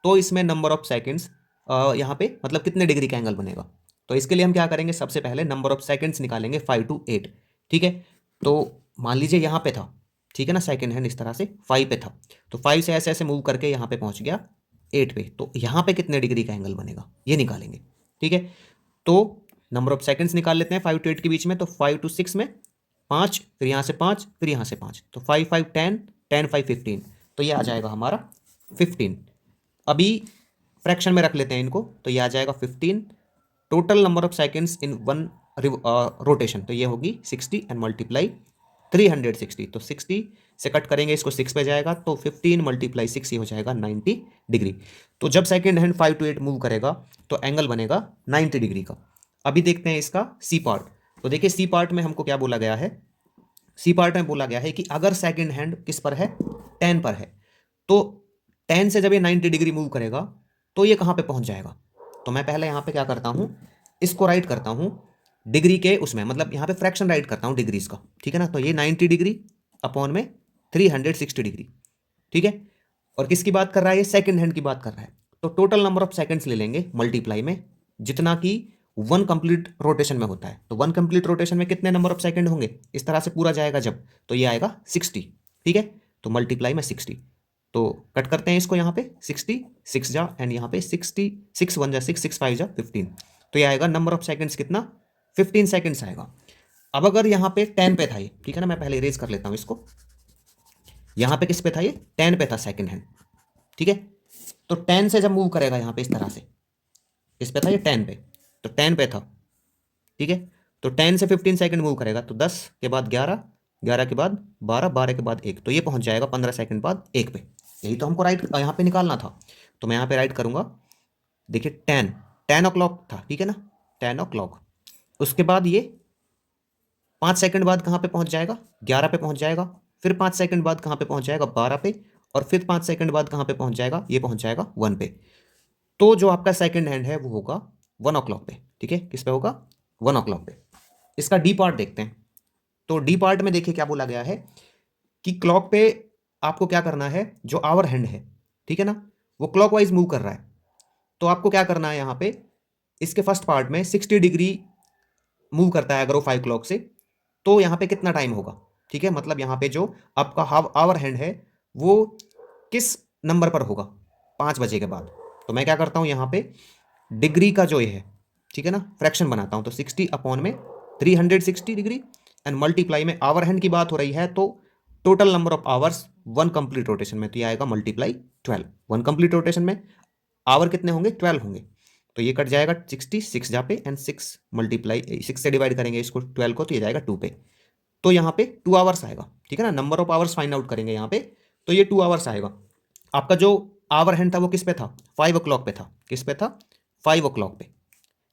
तो इसमें नंबर ऑफ सेकंड्स यहाँ पे मतलब कितने डिग्री का एंगल बनेगा। तो इसके लिए हम क्या करेंगे, सबसे पहले नंबर ऑफ सेकंड्स निकालेंगे 5 to 8। ठीक है, तो मान लीजिए यहाँ पे था, ठीक है ना, सेकंड हैंड इस तरह से 5 पे था, तो 5 से ऐसे ऐसे मूव करके यहाँ पे पहुंच गया 8 पे, तो यहाँ पे कितने डिग्री का एंगल बनेगा ये निकालेंगे। ठीक है, तो नंबर ऑफ सेकंड्स निकाल लेते हैं 5 to 8 के बीच में। तो 5 to 6 में 5, फिर यहाँ से 5, फिर यहाँ से 5, तो 5 5 10, 10 5 15, तो ये आ जाएगा हमारा 15। अभी फ्रैक्शन में रख लेते हैं इनको, तो ये आ जाएगा 15 total number of seconds in one rotation, तो ये होगी 60 एंड मल्टीप्लाई 360। तो 60 से कट करेंगे इसको 6 पे जाएगा, तो 15 मल्टीप्लाई 6 ये हो जाएगा 90 डिग्री। तो जब सेकंड हैंड 5 to 8 मूव करेगा तो एंगल बनेगा 90 डिग्री का। अभी देखते हैं इसका सी पार्ट। तो देखिए सी पार्ट में हमको क्या बोला गया है, सी पार्ट में बोला गया है कि अगर सेकंड हैंड किस पर है, 10 पर है, तो 10 से जब ये 90 डिग्री मूव करेगा तो ये कहाँ पे पहुंच जाएगा। तो मैं पहले यहाँ पे क्या करता हूँ, इसको राइट करता हूँ डिग्री के उसमें, मतलब यहाँ पे फ्रैक्शन राइट करता हूँ डिग्रीज का। ठीक है ना, तो ये 90 डिग्री अपॉन में 360 डिग्री। ठीक है, और किसकी बात कर रहा है, ये सेकंड हैंड की बात कर रहा है। तो टोटल नंबर ऑफ सेकंड्स ले लेंगे मल्टीप्लाई में, जितना कि वन कंप्लीट रोटेशन में होता है। तो वन कंप्लीट रोटेशन में कितने नंबर ऑफ सेकंड होंगे, इस तरह से पूरा जाएगा जब, तो ये आएगा 60। ठीक है, तो मल्टीप्लाई में 60, तो कट करते हैं इसको यहाँ पे 60 6 जा, एंड यहाँ पे 60 6 1 जा 6 6 5 जा 15, तो ये आएगा नंबर ऑफ सेकंड्स कितना 15 सेकंड्स आएगा। अब अगर यहाँ पे 10 पे था ये, ठीक है ना, मैं पहले इरेज कर लेता हूँ इसको। यहाँ पे किस पे था ये, 10 पे था सेकंड हैंड। ठीक है, तो 10 से जब मूव करेगा यहाँ पे इस तरह से, इस पे था ये 10 पे, तो 10 पे था। ठीक है, तो 10 से 15 सेकंड मूव करेगा, तो 10 के बाद 11, 11 के बाद 12, 12 के बाद 1, तो ये पहुंच जाएगा 15 सेकंड बाद 1 पे। यही तो हमको राइट यहाँ पे निकालना था, तो मैं यहाँ पे राइट करूंगा। देखिए 10 o'clock था, ठीक है ना, 10 o'clock। उसके बाद ये 5 सेकंड बाद कहाँ पे पहुंच जाएगा, 11 पे पहुंच जाएगा, फिर 5 सेकंड बाद कहाँ पे पहुंच जाएगा, 12 पे, और फिर 5 सेकंड बाद कहाँ पे पहुंच जाएगा, ये पहुंच जाएगा 1 पे। तो जो आपका सेकंड हैंड है वो होगा 1 o'clock पे। ठीक है, किस पे होगा, 1 o'clock पे। इसका डी पार्ट देखते हैं। तो डी पार्ट में देखिए क्या बोला गया है कि क्लॉक पे आपको क्या करना है, जो आवर हैंड है, ठीक है ना, वो क्लॉकवाइज मूव कर रहा है। तो आपको क्या करना है, यहाँ पे इसके फर्स्ट पार्ट में 60 डिग्री मूव करता है अगर वो 5 o'clock से, तो यहाँ पे कितना टाइम होगा। ठीक है, मतलब यहाँ पे जो आपका हाफ आवर हैंड है वो किस नंबर पर होगा, 5 बजे के बाद। तो मैं क्या करता हूँ यहाँ पे डिग्री का जो ये है, ठीक है ना, फ्रैक्शन बनाता हूँ। तो 60 अपॉन में 360 डिग्री, एंड मल्टीप्लाई में आवर हैंड की बात हो रही है, तो total number of hours one complete rotation में, तो ये आएगा मल्टीप्लाई 12। वन कंप्लीट रोटेशन में आवर कितने होंगे, 12 होंगे, तो ये कट जाएगा 60 6 जा पे, एंड 6 मल्टीप्लाई 6 से डिवाइड करेंगे इसको 12 को, तो ये जाएगा 2 पे। तो यहाँ पे 2 आवर्स आएगा। ठीक है ना, number of hours find out करेंगे यहाँ पे, तो ये 2 आवर्स आएगा। आपका जो आवर हैंड था वो किस पे था, 5 o'clock पे था। किस पे था, 5 o'clock पे।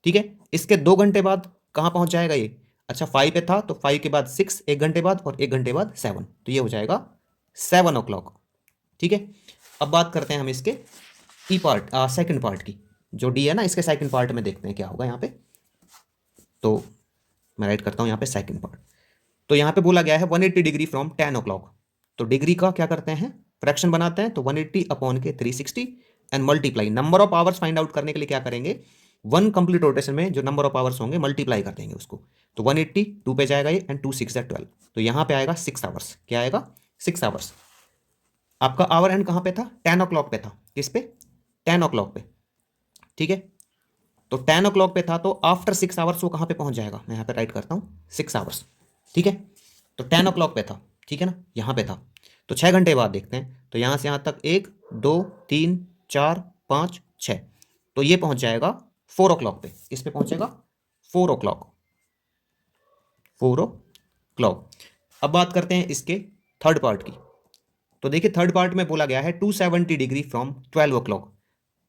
ठीक है, इसके 2 घंटे बाद कहाँ पहुंच जाएगा ये, अच्छा 5 पे था, तो 5 के बाद 6 1 घंटे बाद, और 1 घंटे बाद 7, तो ये हो जाएगा 7 o'clock। ठीक है, अब बात करते हैं हम इसके ई पार्ट सेकंड पार्ट की, जो डी है ना, इसके सेकंड पार्ट में देखते हैं क्या होगा यहाँ पे। तो मैं राइट करता हूँ यहाँ पे सेकंड पार्ट। तो यहाँ पे बोला गया है 180 डिग्री फ्रॉम 10 o'clock। तो डिग्री का क्या करते हैं, फ्रैक्शन बनाते हैं। तो 180 अपॉन के 360 and multiply number of hours find out करने के लिए क्या करेंगे, वन कंप्लीट रोटेशन में जो नंबर ऑफ आवर्स होंगे मल्टीप्लाई कर देंगे उसको। तो 180 2 पे जाएगा ये, एंड 2 6 12। तो यहाँ पे आएगा 6 आवर्स। क्या आएगा, 6 आवर्स। आपका आवर एंड कहाँ पे था, 10 o'clock पे था। किस पे, 10 o'clock पे। ठीक है, तो 10 o'clock पे था, तो आफ्टर 6 आवर्स वो कहाँ पे पहुंच जाएगा, मैं यहाँ पे राइट करता हूँ 6 आवर्स। ठीक है, तो 10 o'clock पे था, ठीक है ना, यहाँ पे था। तो 6 घंटे बाद देखते हैं। तो यहाँ से यहाँ तक 1 2 3 4 5 6, तो ये पहुंच जाएगा 4 o'clock पे। किस पे पहुंचेगा, 4 o'clock, 4 o'clock। अब बात करते हैं इसके थर्ड पार्ट की। तो देखिए थर्ड पार्ट में बोला गया है 270 डिग्री फ्रॉम 12 o'clock।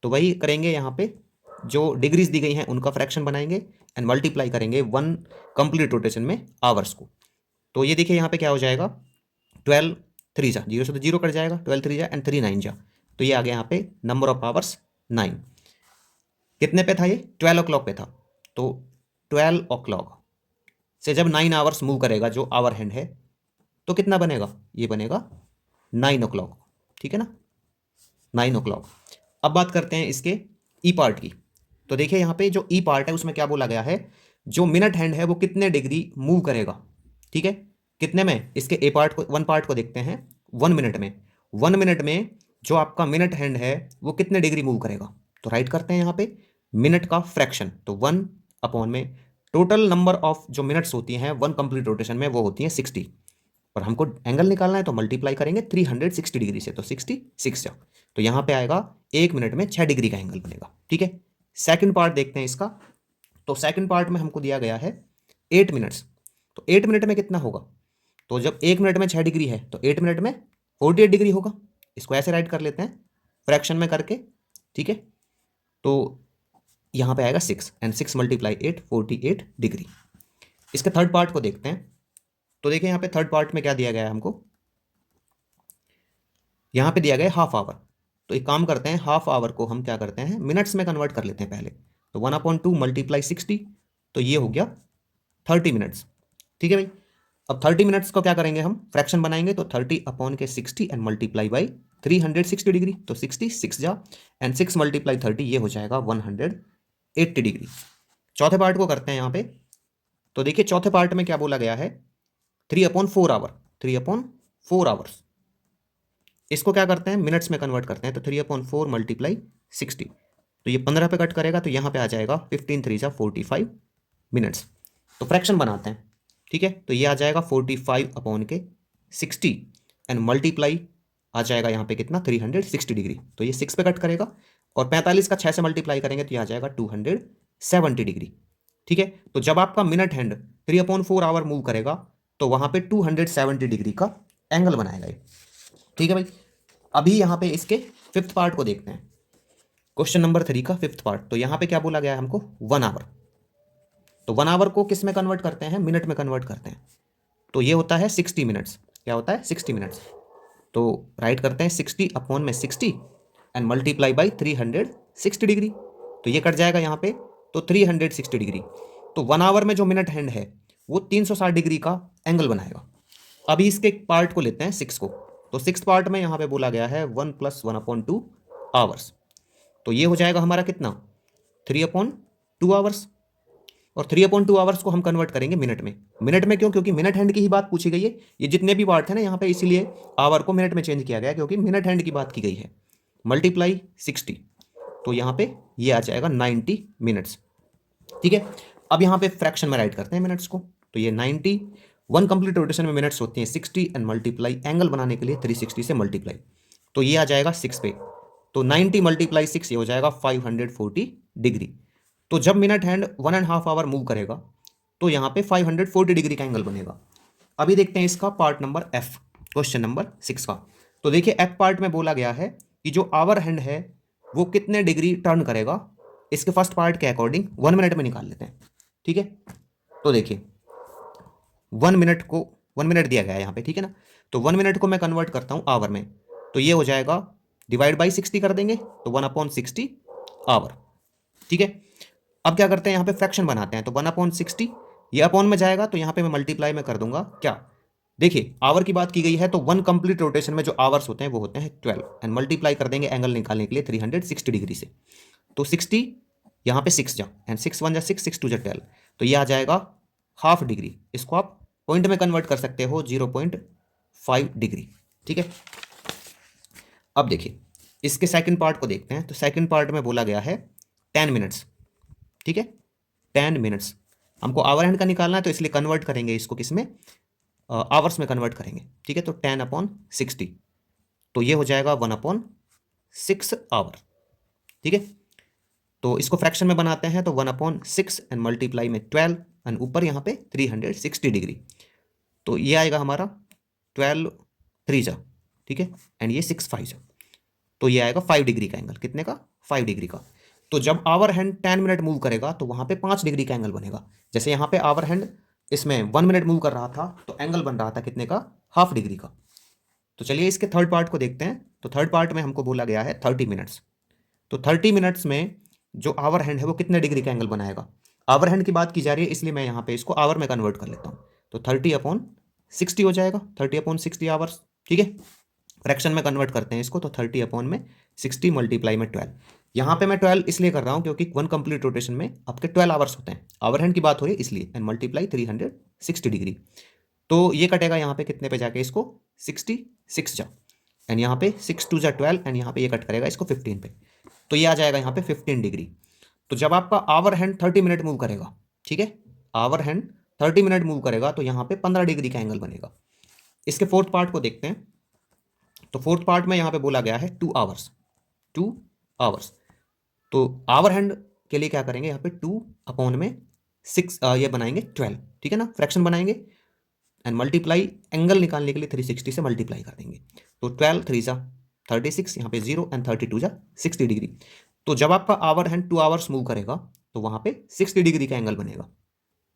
तो वही करेंगे, यहाँ पे जो डिग्रीज दी गई हैं उनका फ्रैक्शन बनाएंगे एंड मल्टीप्लाई करेंगे वन कंप्लीट रोटेशन में आवर्स को। तो ये देखिए यहाँ पे क्या हो जाएगा, 12 3 जा, जीरो से तो जीरो कट जाएगा, 12 3 जा एंड 3 9 जा। तो ये आ गया यहाँ पे नंबर ऑफ आवर्स 9। कितने पे था ये, 12 o'clock पे था। तो 12 o'clock से जब 9 आवर्स मूव करेगा जो आवर हैंड है, तो कितना बनेगा, ये बनेगा 9 o'clock। ठीक है ना, 9 o'clock। अब बात करते हैं इसके ई पार्ट की। तो देखिए यहाँ पे जो ई पार्ट है उसमें क्या बोला गया है, जो मिनट हैंड है वो कितने डिग्री मूव करेगा। ठीक है, कितने में, इसके ए पार्ट को, वन पार्ट को देखते हैं 1 मिनट में। 1 मिनट में जो आपका मिनट हैंड है वो कितने डिग्री मूव करेगा। तो राइट करते हैं यहाँ पे मिनट का फ्रैक्शन। तो 1 अपॉन में टोटल नंबर ऑफ जो मिनट्स होती हैं वन कंप्लीट रोटेशन में वो होती हैं 60, और हमको एंगल निकालना है तो मल्टीप्लाई करेंगे 360 डिग्री से, तो 66 जा। तो यहाँ पे आएगा 1 मिनट में 6 डिग्री का एंगल बनेगा। ठीक है, सेकंड पार्ट देखते हैं इसका। तो सेकंड पार्ट में हमको दिया गया है 8 मिनट्स। तो 8 मिनट में कितना होगा, तो जब 1 मिनट में 6 डिग्री है तो 8 मिनट में 48 डिग्री होगा। इसको ऐसे राइट कर लेते हैं फ्रैक्शन में करके। ठीक है, तो यहाँ पे आएगा 6 एंड 6 मल्टीप्लाई 8 48 डिग्री। इसके थर्ड पार्ट को देखते हैं। तो देखिए यहाँ पे थर्ड पार्ट में क्या दिया गया है हमको, यहाँ पे दिया गया है हाफ आवर। तो एक काम करते हैं, हाफ आवर को हम क्या करते हैं मिनट्स में कन्वर्ट कर लेते हैं पहले। तो 1/2 मल्टीप्लाई 60, तो ये हो गया 30 मिनट्स। ठीक है भाई, अब 30 मिनट्स को क्या करेंगे हम, फ्रैक्शन बनाएंगे। तो 30 अपॉन के 60 एंड मल्टीप्लाई बाई 360 डिग्री। तो 66 जा एंड 6 मल्टीप्लाई 30, ये हो जाएगा 180 डिग्री। चौथे पार्ट को करते हैं यहाँ पे। तो देखिए चौथे पार्ट में क्या बोला गया है, 3/4 आवर, 3/4 आवर्स। इसको क्या करते हैं मिनट्स में कन्वर्ट करते हैं। तो 3/4 मल्टीप्लाई 60, तो ये 15 पे कट करेगा, तो यहाँ पे आ जाएगा 15 3 जा 45 मिनट्स। तो फ्रैक्शन बनाते हैं। ठीक है, तो ये आ जाएगा 45 अपॉन के 60 एंड मल्टीप्लाई आ जाएगा यहाँ पे कितना, 360 डिग्री। तो ये 6 पे कट करेगा, और 45 का 6 से मल्टीप्लाई करेंगे तो ये आ जाएगा 270 डिग्री। ठीक है, तो जब आपका मिनट हैंड 3/4 आवर मूव करेगा तो वहाँ पे 270 डिग्री का एंगल बनाएगा ये। ठीक है भाई, अभी यहाँ पे इसके फिफ्थ पार्ट को देखते हैं, क्वेश्चन नंबर 3 का फिफ्थ पार्ट। तो यहाँ पे क्या बोला गया है हमको, 1 आवर। तो 1 आवर को किस में कन्वर्ट करते हैं, मिनट में कन्वर्ट करते हैं। तो ये होता है 60 मिनट्स। क्या होता है, 60 मिनट्स। तो राइट करते हैं 60 अपॉन में 60 एंड मल्टीप्लाई बाई 360 डिग्री। तो ये कट जाएगा यहाँ पे, तो 360 डिग्री। तो 1 आवर में जो मिनट हैंड है वो 360 डिग्री का एंगल बनाएगा। अभी इसके पार्ट को लेते हैं 6 को। तो 6 पार्ट में यहाँ पे बोला गया है 1 + 1/2 आवर्स। तो ये हो जाएगा हमारा कितना, 3/2 आवर्स। और 3/2 आवर्स को हम कन्वर्ट करेंगे मिनट में। मिनट में क्यों, क्योंकि मिनट हैंड की ही बात पूछी गई है। ये जितने भी पार्ट है ना यहाँ पे, इसीलिए आवर को मिनट में चेंज किया गया क्योंकि मिनट हैंड की बात की गई है। मल्टीप्लाई 60, तो यहाँ पे ये आ जाएगा 90 मिनट्स। ठीक है, अब यहाँ पे फ्रैक्शन में राइट करते हैं मिनट्स को। तो ये 90, वन कंप्लीट रोटेशन में मिनट्स होती हैं 60 एंड मल्टीप्लाई एंगल बनाने के लिए 360 से मल्टीप्लाई। तो ये आ जाएगा 6 पे। तो 90 मल्टीप्लाई 6, ये हो जाएगा 540 डिग्री। तो जब मिनट हैंड 1.5 आवर मूव करेगा तो यहाँ पे 540 डिग्री का एंगल बनेगा। अभी देखते हैं इसका part number F, question number 6 का। तो देखिए एफ पार्ट में बोला गया है कि जो आवर हैंड है वो कितने डिग्री टर्न करेगा। इसके फर्स्ट पार्ट के अकॉर्डिंग 1 मिनट में निकाल लेते हैं। ठीक है, तो देखिए 1 मिनट दिया गया है यहाँ पे। ठीक है ना, तो 1 मिनट को मैं कन्वर्ट करता हूँ आवर में। तो ये हो जाएगा डिवाइड बाई 60 कर देंगे तो 1/60 आवर। ठीक है, अब क्या करते हैं, यहाँ पे फ्रैक्शन बनाते हैं, तो 1/60 ये अपॉन में जाएगा, तो यहाँ पे मैं मल्टीप्लाई में कर दूंगा क्या, देखिए आवर की बात की गई है, तो वन कंप्लीट रोटेशन में जो आवर्स होते हैं वो होते हैं 12 एंड मल्टीप्लाई कर देंगे एंगल निकालने के लिए 360 डिग्री से। तो 60 यहाँ पे 6 जा एंड 6 1 जा 6, 6 2 जा 12, तो ये आ जाएगा हाफ डिग्री। इसको आप पॉइंट में कन्वर्ट कर सकते हो 0.5 डिग्री। ठीक है, अब देखिए इसके सेकंड पार्ट को देखते हैं। तो सेकंड पार्ट में बोला गया है 10 मिनट्स। ठीक है, 10 मिनट्स हमको आवर हैंड का निकालना है, तो इसलिए कन्वर्ट करेंगे इसको किस में, आवर्स में कन्वर्ट करेंगे। ठीक है, तो 10/60, तो ये हो जाएगा 1/6 आवर। ठीक है, तो इसको फ्रैक्शन में बनाते हैं, तो 1/6 एंड मल्टीप्लाई में 12 एंड ऊपर यहाँ पे 360 डिग्री, तो ये आएगा हमारा 12 3 जा। ठीक है, एंड ये 6 5 जा, तो ये आएगा 5 डिग्री का एंगल। कितने का, 5 डिग्री का। तो जब आवर हैंड 10 मिनट मूव करेगा तो वहां पे 5 डिग्री का एंगल बनेगा। जैसे यहाँ पे आवर हैंड इसमें 1 मिनट मूव कर रहा था, तो एंगल बन रहा था कितने का, हाफ डिग्री का। तो चलिए इसके थर्ड पार्ट को देखते हैं। तो थर्ड पार्ट में हमको बोला गया है 30 मिनट्स। तो 30 मिनट्स में जो आवर हैंड है वो कितने डिग्री का एंगल बनाएगा। आवर हैंड की बात की जा रही है, इसलिए मैं यहाँ पे इसको आवर में कन्वर्ट कर लेता हूँ। तो 30/60 हो जाएगा, 30/60 आवर्स। ठीक है, फ्रैक्शन में कन्वर्ट करते हैं इसको, तो 30/60 मल्टीप्लाई में 12। यहाँ पे मैं 12 इसलिए कर रहा हूँ क्योंकि वन कंप्लीट रोटेशन में आपके 12 आवर्स होते हैं, आवर हैंड की बात हो रही है इसलिए, एंड मल्टीप्लाई 360 डिग्री। तो ये कटेगा यहाँ पे कितने पे जाके, इसको 66 जा, एंड यहाँ पे 6 2 जा 12, एंड यहाँ पे ये कट करेगा इसको 15 पे, तो ये आ जाएगा यहाँ पे 15 डिग्री। तो जब आपका आवर हैंड 30 मिनट मूव करेगा, ठीक है, आवर हैंड 30 मिनट मूव करेगा, तो यहाँ पे 15 डिग्री का एंगल बनेगा। इसके फोर्थ पार्ट को देखते हैं। तो फोर्थ पार्ट में यहाँ पे बोला गया है 2 आवर्स, 2 आवर्स। तो आवर हैंड के लिए क्या करेंगे, यहाँ पे 2/6 ये बनाएंगे 12। ठीक है ना, फ्रैक्शन बनाएंगे एंड मल्टीप्लाई एंगल निकालने के लिए 360 से मल्टीप्लाई कर देंगे। तो 12 3 जा 36, यहाँ पे 0 एंड 32 जा 60 डिग्री। तो जब आपका आवर हैंड 2 आवर्स मूव करेगा तो वहां पे 60 डिग्री का एंगल बनेगा।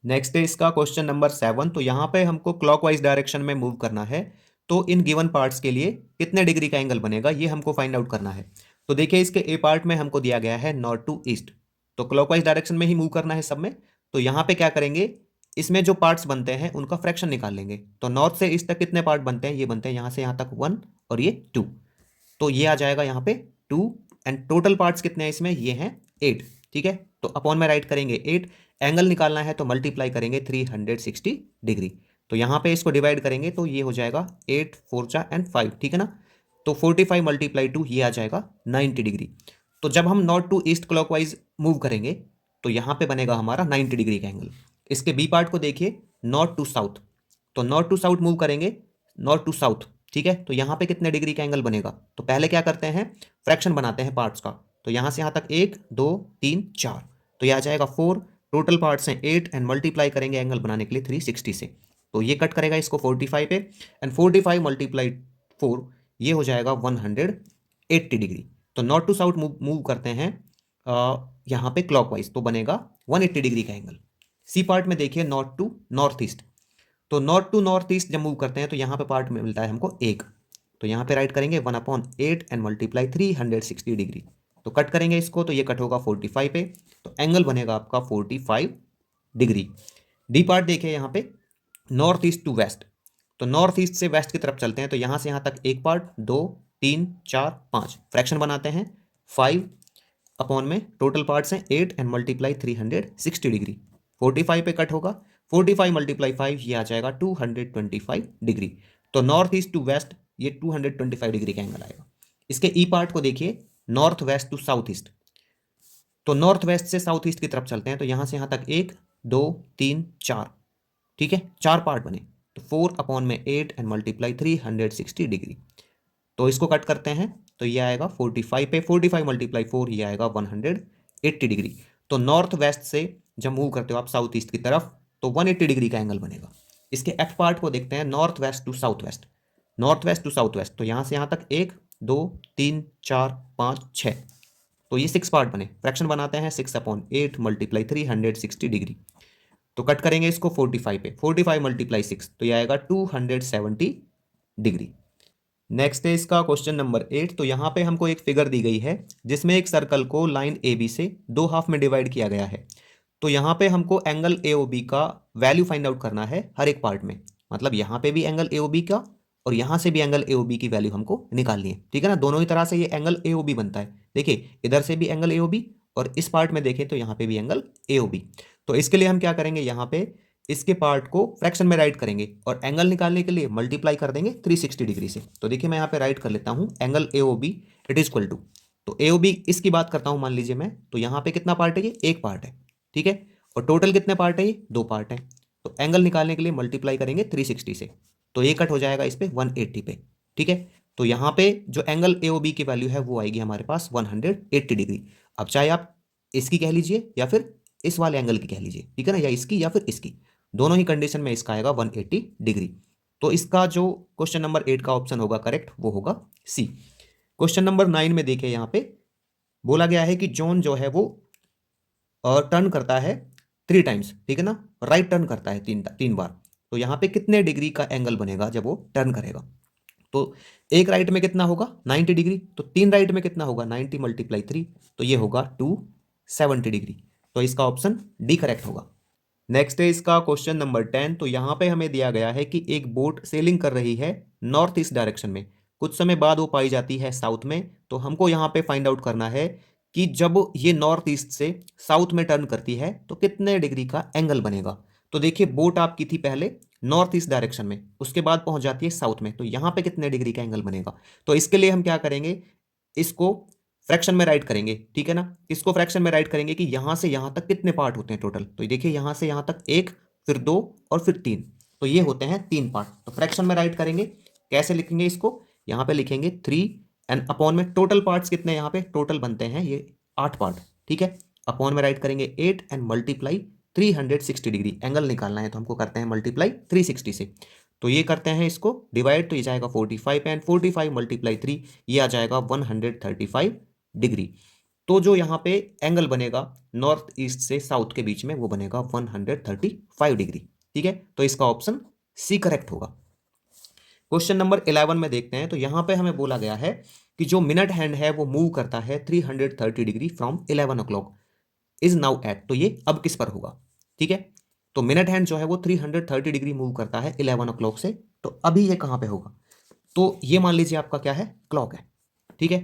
नेक्स्ट है इसका क्वेश्चन नंबर 7। तो यहाँ पे हमको क्लॉकवाइज डायरेक्शन में मूव करना है, तो इन गिवन पार्ट्स के लिए कितने डिग्री का एंगल बनेगा ये हमको फाइंड आउट करना है। तो देखिए इसके ए पार्ट में हमको दिया गया है नॉर्थ टू ईस्ट, तो क्लॉकवाइज डायरेक्शन में ही मूव करना है सब में। तो यहाँ पे क्या करेंगे, इसमें जो पार्ट्स बनते हैं उनका फ्रैक्शन निकाल लेंगे। तो नॉर्थ से ईस्ट तक कितने पार्ट बनते हैं, ये बनते हैं यहाँ से यहाँ तक 1 और ये 2, तो ये आ जाएगा यहाँ पे 2 एंड टोटल पार्ट्स कितने हैं इसमें, ये हैं 8। ठीक है, तो अपॉन में राइट करेंगे 8, एंगल निकालना है तो मल्टीप्लाई करेंगे 360 डिग्री। तो यहाँ पे इसको डिवाइड करेंगे तो ये हो जाएगा 8 4 जा एंड 5। ठीक है ना, तो 45 मल्टीप्लाई 2 ये आ जाएगा 90 डिग्री। तो जब हम north to east clockwise move करेंगे तो यहाँ पे बनेगा हमारा 90 डिग्री का एंगल। इसके बी पार्ट को देखिए, नॉर्थ टू साउथ। तो नॉर्थ टू साउथ मूव करेंगे, नॉर्थ टू साउथ। ठीक है, तो यहाँ पे कितने डिग्री का एंगल बनेगा, तो पहले क्या करते हैं, फ्रैक्शन बनाते हैं पार्ट्स का। तो यहाँ से यहाँ तक 1 2 3 4, तो यह आ जाएगा 4, टोटल पार्ट्स हैं 8 एंड मल्टीप्लाई करेंगे एंगल बनाने के लिए 360 से, तो ये कट करेगा इसको 45 पे, एंड 45 मल्टीप्लाई 4 ये हो जाएगा 180 डिग्री। तो नॉर्थ टू साउथ मूव करते हैं यहाँ पे क्लॉकवाइज, तो बनेगा 180 डिग्री का एंगल। सी पार्ट में देखिए नॉर्थ टू नॉर्थ ईस्ट। तो नॉर्थ टू नॉर्थ ईस्ट जब मूव करते हैं तो यहाँ पे पार्ट में मिलता है हमको 1, तो यहाँ पे राइट करेंगे 1/8 एंड मल्टीप्लाई 360 डिग्री, तो कट करेंगे इसको, तो ये कट होगा 45 पे, तो एंगल बनेगा आपका 45 डिग्री। डी पार्ट देखिए यहाँ पे नॉर्थ ईस्ट टू वेस्ट। तो नॉर्थ ईस्ट से वेस्ट की तरफ चलते हैं, तो यहाँ से यहाँ तक एक पार्ट 2 3 4 5, फ्रैक्शन बनाते हैं 5 अपॉन में टोटल पार्ट्स हैं 8 एंड मल्टीप्लाई 360 डिग्री, 45 पे कट होगा, 45 मल्टीप्लाई 5 ये आ जाएगा 225 डिग्री। तो नॉर्थ ईस्ट टू वेस्ट ये 225 डिग्री का एंगल आएगा। इसके ई पार्ट को देखिए, north west to south east. तो नॉर्थ वेस्ट से साउथ ईस्ट की तरफ चलते हैं, तो यहाँ से यहाँ तक 1 2 3 4, ठीक है, 4 पार्ट बने, तो 4 अपॉन में 8 एंड मल्टीप्लाई 360 डिग्री, तो इसको कट करते हैं, तो ये आएगा 45 पे, 45 मल्टीप्लाई 4 ये आएगा 180 डिग्री। तो नॉर्थ वेस्ट से जब मूव करते हो आप साउथ ईस्ट की तरफ तो 180 डिग्री का एंगल बनेगा। इसके एफ पार्ट को देखते हैं, north west to south west. North west to south west, तो यहाँ से यहाँ तक 1 2 3 4 5 6, तो ये 6 पार्ट बने, फ्रैक्शन बनाते हैं 6/8 मल्टीप्लाई 360 डिग्री, तो कट करेंगे इसको 45 पे, 45 मल्टीप्लाई 6 तो ये आएगा 270 डिग्री। नेक्स्ट है इसका क्वेश्चन नंबर 8। तो यहाँ पे हमको एक फिगर दी गई है जिसमें एक सर्कल को लाइन ए बी से दो हाफ में डिवाइड किया गया है। तो यहाँ पे हमको एंगल ए ओ बी का वैल्यू फाइंड आउट करना है हर एक पार्ट में। मतलब यहाँ पे भी एंगल ए ओ बी का और यहाँ से भी एंगल ए ओ बी की वैल्यू हमको निकालनी है, ठीक है ना। दोनों ही तरह से ये एंगल ए ओ बी बनता है। देखिए इधर से भी एंगल ए ओ बी और इस पार्ट में देखें तो यहाँ पे भी एंगल ए ओ बी। तो इसके लिए हम क्या करेंगे, यहाँ पे इसके पार्ट को फ्रैक्शन में राइट करेंगे और एंगल निकालने के लिए मल्टीप्लाई कर देंगे 360 डिग्री से। तो देखिए मैं यहाँ पे राइट कर लेता हूँ angle A O B it is equal to, तो ए ओ बी इसकी बात करता हूँ मान लीजिए मैं, तो यहाँ पे कितना पार्ट है, ये एक पार्ट है, ठीक है। और टोटल कितने पार्ट है, ये दो पार्ट है। तो एंगल निकालने के लिए मल्टीप्लाई करेंगे 360 से, तो ये कट हो जाएगा इस पे 180 पे, ठीक है। तो यहाँ पे जो एंगल ए ओ बी की वैल्यू है वो आएगी हमारे पास 180 डिग्री। अब चाहे आप इसकी कह लीजिए या फिर इस वाले एंगल की कह लीजिए, ठीक है ना, या इसकी या फिर इसकी, दोनों ही कंडीशन में इसका आएगा 180 डिग्री। तो इसका जो क्वेश्चन नंबर 8 का ऑप्शन होगा करेक्ट वो होगा सी। क्वेश्चन नंबर 9 में देखिए यहाँ पे बोला गया है कि जॉन जो है वो टर्न करता है 3 टाइम्स, ठीक है ना, राइट टर्न करता है तीन तीन बार। तो यहाँ पे कितने डिग्री का एंगल बनेगा जब वो टर्न करेगा। तो एक राइट में कितना होगा 90 डिग्री, तो तीन राइट में कितना होगा 90 मल्टीप्लाई 3, तो ये होगा 270 डिग्री। तो इसका ऑप्शन डी करेक्ट होगा। नेक्स्ट है इसका क्वेश्चन नंबर 10। तो यहाँ पे हमें दिया गया है कि एक बोट सेलिंग कर रही है नॉर्थ ईस्ट डायरेक्शन में, कुछ समय बाद वो पाई जाती है साउथ में। तो हमको यहाँ पे फाइंड आउट करना है कि जब ये नॉर्थ ईस्ट से साउथ में टर्न करती है तो कितने डिग्री का एंगल बनेगा। तो देखिए बोट आपकी थी पहले नॉर्थ ईस्ट डायरेक्शन में, उसके बाद पहुंच जाती है साउथ में, तो यहाँ पे कितने डिग्री का एंगल बनेगा। तो इसके लिए हम क्या करेंगे, इसको फ्रैक्शन में राइट करेंगे, ठीक है ना। इसको फ्रैक्शन में राइट करेंगे कि यहां से यहां तक कितने पार्ट होते हैं टोटल। तो देखिए यहां से यहां तक एक, फिर दो और फिर तीन, तो ये होते हैं तीन पार्ट। तो फ्रैक्शन में राइट करेंगे, कैसे लिखेंगे इसको, यहां पे लिखेंगे 3 एंड अपॉन में टोटल पार्ट्स कितने, यहाँ पे टोटल बनते हैं ये 8 पार्ट, ठीक है। अपॉन में राइट करेंगे 8 एंड मल्टीप्लाई 360 डिग्री, एंगल निकालना है तो हमको करते हैं मल्टीप्लाई 360 से। तो ये करते हैं इसको डिवाइड, तो ये जाएगा 45 एंड 45 मल्टीप्लाई 3, ये आ जाएगा 135 डिग्री। तो जो यहाँ पे एंगल बनेगा नॉर्थ ईस्ट से साउथ के बीच में वो बनेगा 135 डिग्री, ठीक है। तो इसका ऑप्शन सी करेक्ट होगा। क्वेश्चन नंबर 11 में देखते हैं। तो यहाँ पे हमें बोला गया है कि जो मिनट हैंड है वो मूव करता है 330 degree from 11 o'clock is now at, तो ये अब किस पर होगा, ठीक है। तो मिनट हैंड जो है वो 330 डिग्री मूव करता है 11 o'clock से, तो अभी ये कहाँ पे होगा। तो ये मान लीजिए आपका क्या है, क्लॉक है, ठीक है।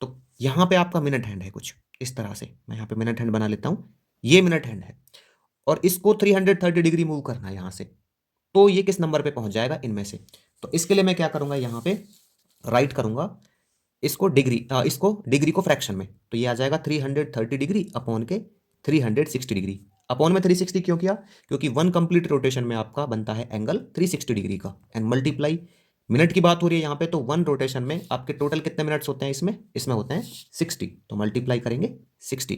तो यहां पे आपका मिनट हैंड है कुछ इस तरह से, मैं यहां पे मिनट हैंड बना लेता हूं, ये मिनट हैंड है और इसको 330 डिग्री मूव करना है यहां से, तो ये किस नंबर पे पहुंच जाएगा इनमें से। तो इसके लिए मैं क्या करूंगा, यहां पे राइट करूंगा इसको डिग्री, इसको डिग्री को फ्रैक्शन में, तो ये आ जाएगा 330 डिग्री अपॉन के 360 डिग्री। अपॉन में 360 क्यों किया, क्योंकि वन कंप्लीट रोटेशन में आपका बनता है एंगल 360 डिग्री का, एंड मल्टीप्लाई मिनट की बात हो रही है यहाँ पे, तो वन रोटेशन में आपके टोटल कितने मिनट्स होते हैं इसमें, इसमें होते हैं 60, तो मल्टीप्लाई करेंगे 60।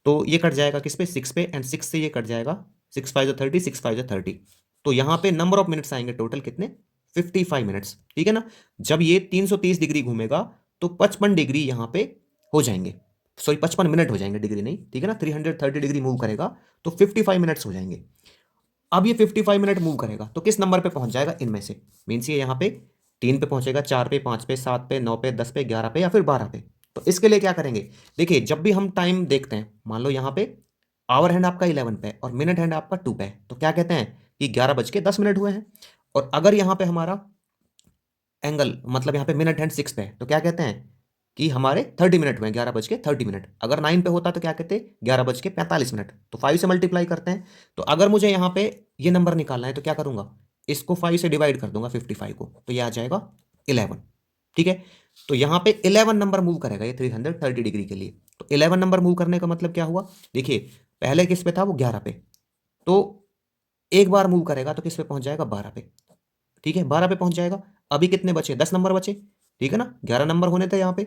तो ये कट जाएगा किस पे, 6 पे, एंड 6 से ये कट जाएगा, 6 5 30, 6 5 30। तो यहाँ पे नंबर ऑफ मिनट्स आएंगे टोटल कितने, 55 मिनट्स, ठीक है ना। जब ये 330 डिग्री घूमेगा तो 55 डिग्री यहाँ पे हो जाएंगे, सॉरी 55 मिनट हो जाएंगे, डिग्री नहीं, ठीक है ना। 330 डिग्री मूव करेगा तो 55 मिनट्स हो जाएंगे। अब ये 55 मिनट मूव करेगा तो किस नंबर पे पहुंच जाएगा इनमें से, मीन्स ये यहाँ पे 3 पे पहुंचेगा, 4 पे, 5 पे, 7 पे, 9 पे, 10 पे, 11 पे या फिर 12 पे। तो इसके लिए क्या करेंगे, देखिए जब भी हम टाइम देखते हैं, मान लो यहाँ पे आवर हैंड आपका 11 पे और मिनट हैंड आपका 2 पे है, तो क्या कहते हैं कि 11:10 हुए हैं। और अगर यहाँ पे हमारा एंगल मतलब यहाँ पे मिनट हैंड 6 पे है, तो क्या कहते हैं कि हमारे 30 मिनट हुए, 11:30। अगर 9 पे होता तो क्या कहते, 11:45। तो 5 से मल्टीप्लाई करते हैं। तो अगर मुझे यहाँ पे ये नंबर निकालना है तो क्या करूंगा, इसको 5 से डिवाइड कर दूंगा 55 को, तो ये आ जाएगा 11, ठीक है। तो यहाँ पे 11 नंबर मूव करेगा ये 330 डिग्री के लिए। तो 11 नंबर मूव करने का मतलब क्या हुआ, देखिए पहले किस पे था वो 11 पे, तो एक बार मूव करेगा तो किस पे पहुंच जाएगा, 12 पे, ठीक है, 12 पे पहुंच जाएगा। अभी कितने बचे, 10 नंबर बचे, ठीक है ना, 11 नंबर होने थे यहाँ पे।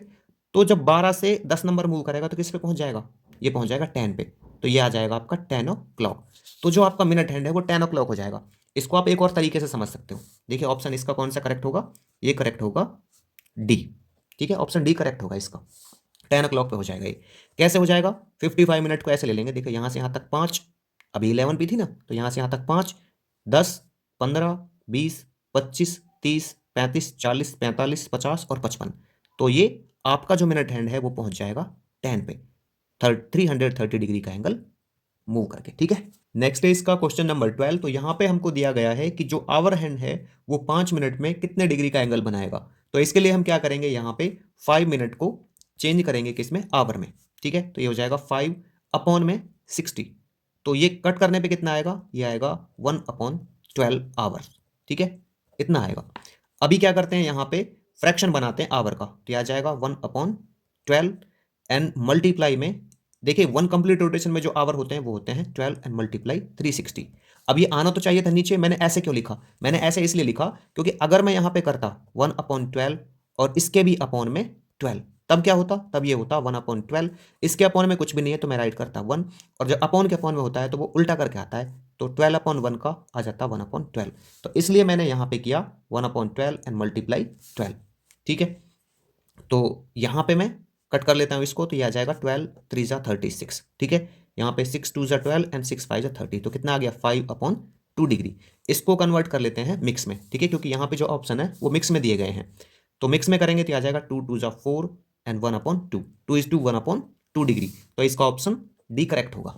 तो जब 12 से 10 नंबर मूव करेगा तो किस पे पहुंच जाएगा, ये पहुंच जाएगा 10 पे, तो ये आ जाएगा आपका 10 o'clock। तो जो आपका मिनट हैंड है वो 10 o'clock हो जाएगा। इसको आप एक और तरीके से समझ सकते हो, देखिए ऑप्शन इसका कौन सा करेक्ट होगा, ये करेक्ट होगा डी, ठीक है, ऑप्शन डी करेक्ट होगा इसका, 10 o'clock पे हो जाएगा ये। कैसे हो जाएगा, 55 मिनट को ऐसे ले लेंगे, देखिए यहाँ से यहाँ तक 5, अभी 11 भी थी ना, तो यहाँ से यहाँ तक 5, 10, 15, 20, 25, 30, 35, 40, 45, 50 और 55। तो ये आपका जो मिनट हैंड है वो पहुंच जाएगा 10 पे 330 डिग्री का एंगल मूव करके। ठीक है, नेक्स्ट है इसका क्वेश्चन नंबर 12। तो यहां पे हमको दिया गया है कि जो आवर हैंड है वो 5 मिनट में कितने डिग्री का एंगल बनाएगा। तो इसके लिए हम क्या करेंगे, यहाँ पे 5 मिनट को चेंज करेंगे किसमें, आवर में। ठीक है, तो ये हो जाएगा 5 अपॉन में 60। तो ये कट करने पे कितना आएगा, ये आएगा 1/12 आवर्स। ठीक है, इतना आएगा। अभी क्या करते हैं, यहाँ पे फ्रैक्शन बनाते हैं आवर का, तो आ जाएगा 1/12 एंड मल्टीप्लाई में, देखिए 1 कंप्लीट रोटेशन में जो आवर होते हैं वो होते हैं 12 एंड मल्टीप्लाई 360। अब ये आना तो चाहिए था नीचे, मैंने ऐसे क्यों लिखा, मैंने ऐसे इसलिए लिखा क्योंकि अगर मैं यहाँ पे करता 1/12 और इसके भी अपॉन में 12, तब क्या होता, तब ये होता 1/12, इसके अपॉन में कुछ भी नहीं है तो मैं राइट करता 1, और जब अपॉन के अपॉन में होता है तो वो उल्टा करके आता है, तो 12/1 का आ जाता 1/12। तो इसलिए मैंने यहाँ पे किया 1/12 एंड मल्टीप्लाई 12। ठीक है, तो यहाँ पे मैं कट कर लेता हूँ इसको, तो ये आ जाएगा 12 3 जा 36। ठीक है, यहाँ पे 6 2 जा 12 एंड 6 5 जा 30, तो कितना आ गया 5/2 डिग्री। इसको कन्वर्ट कर लेते हैं मिक्स में। ठीक है, क्योंकि यहाँ पे जो ऑप्शन है वो मिक्स में दिए गए हैं, तो मिक्स में करेंगे तो आ जाएगा 2 2 जा 4 एंड 1/2, 2 is to 1/2 डिग्री। तो इसका ऑप्शन डी करेक्ट होगा।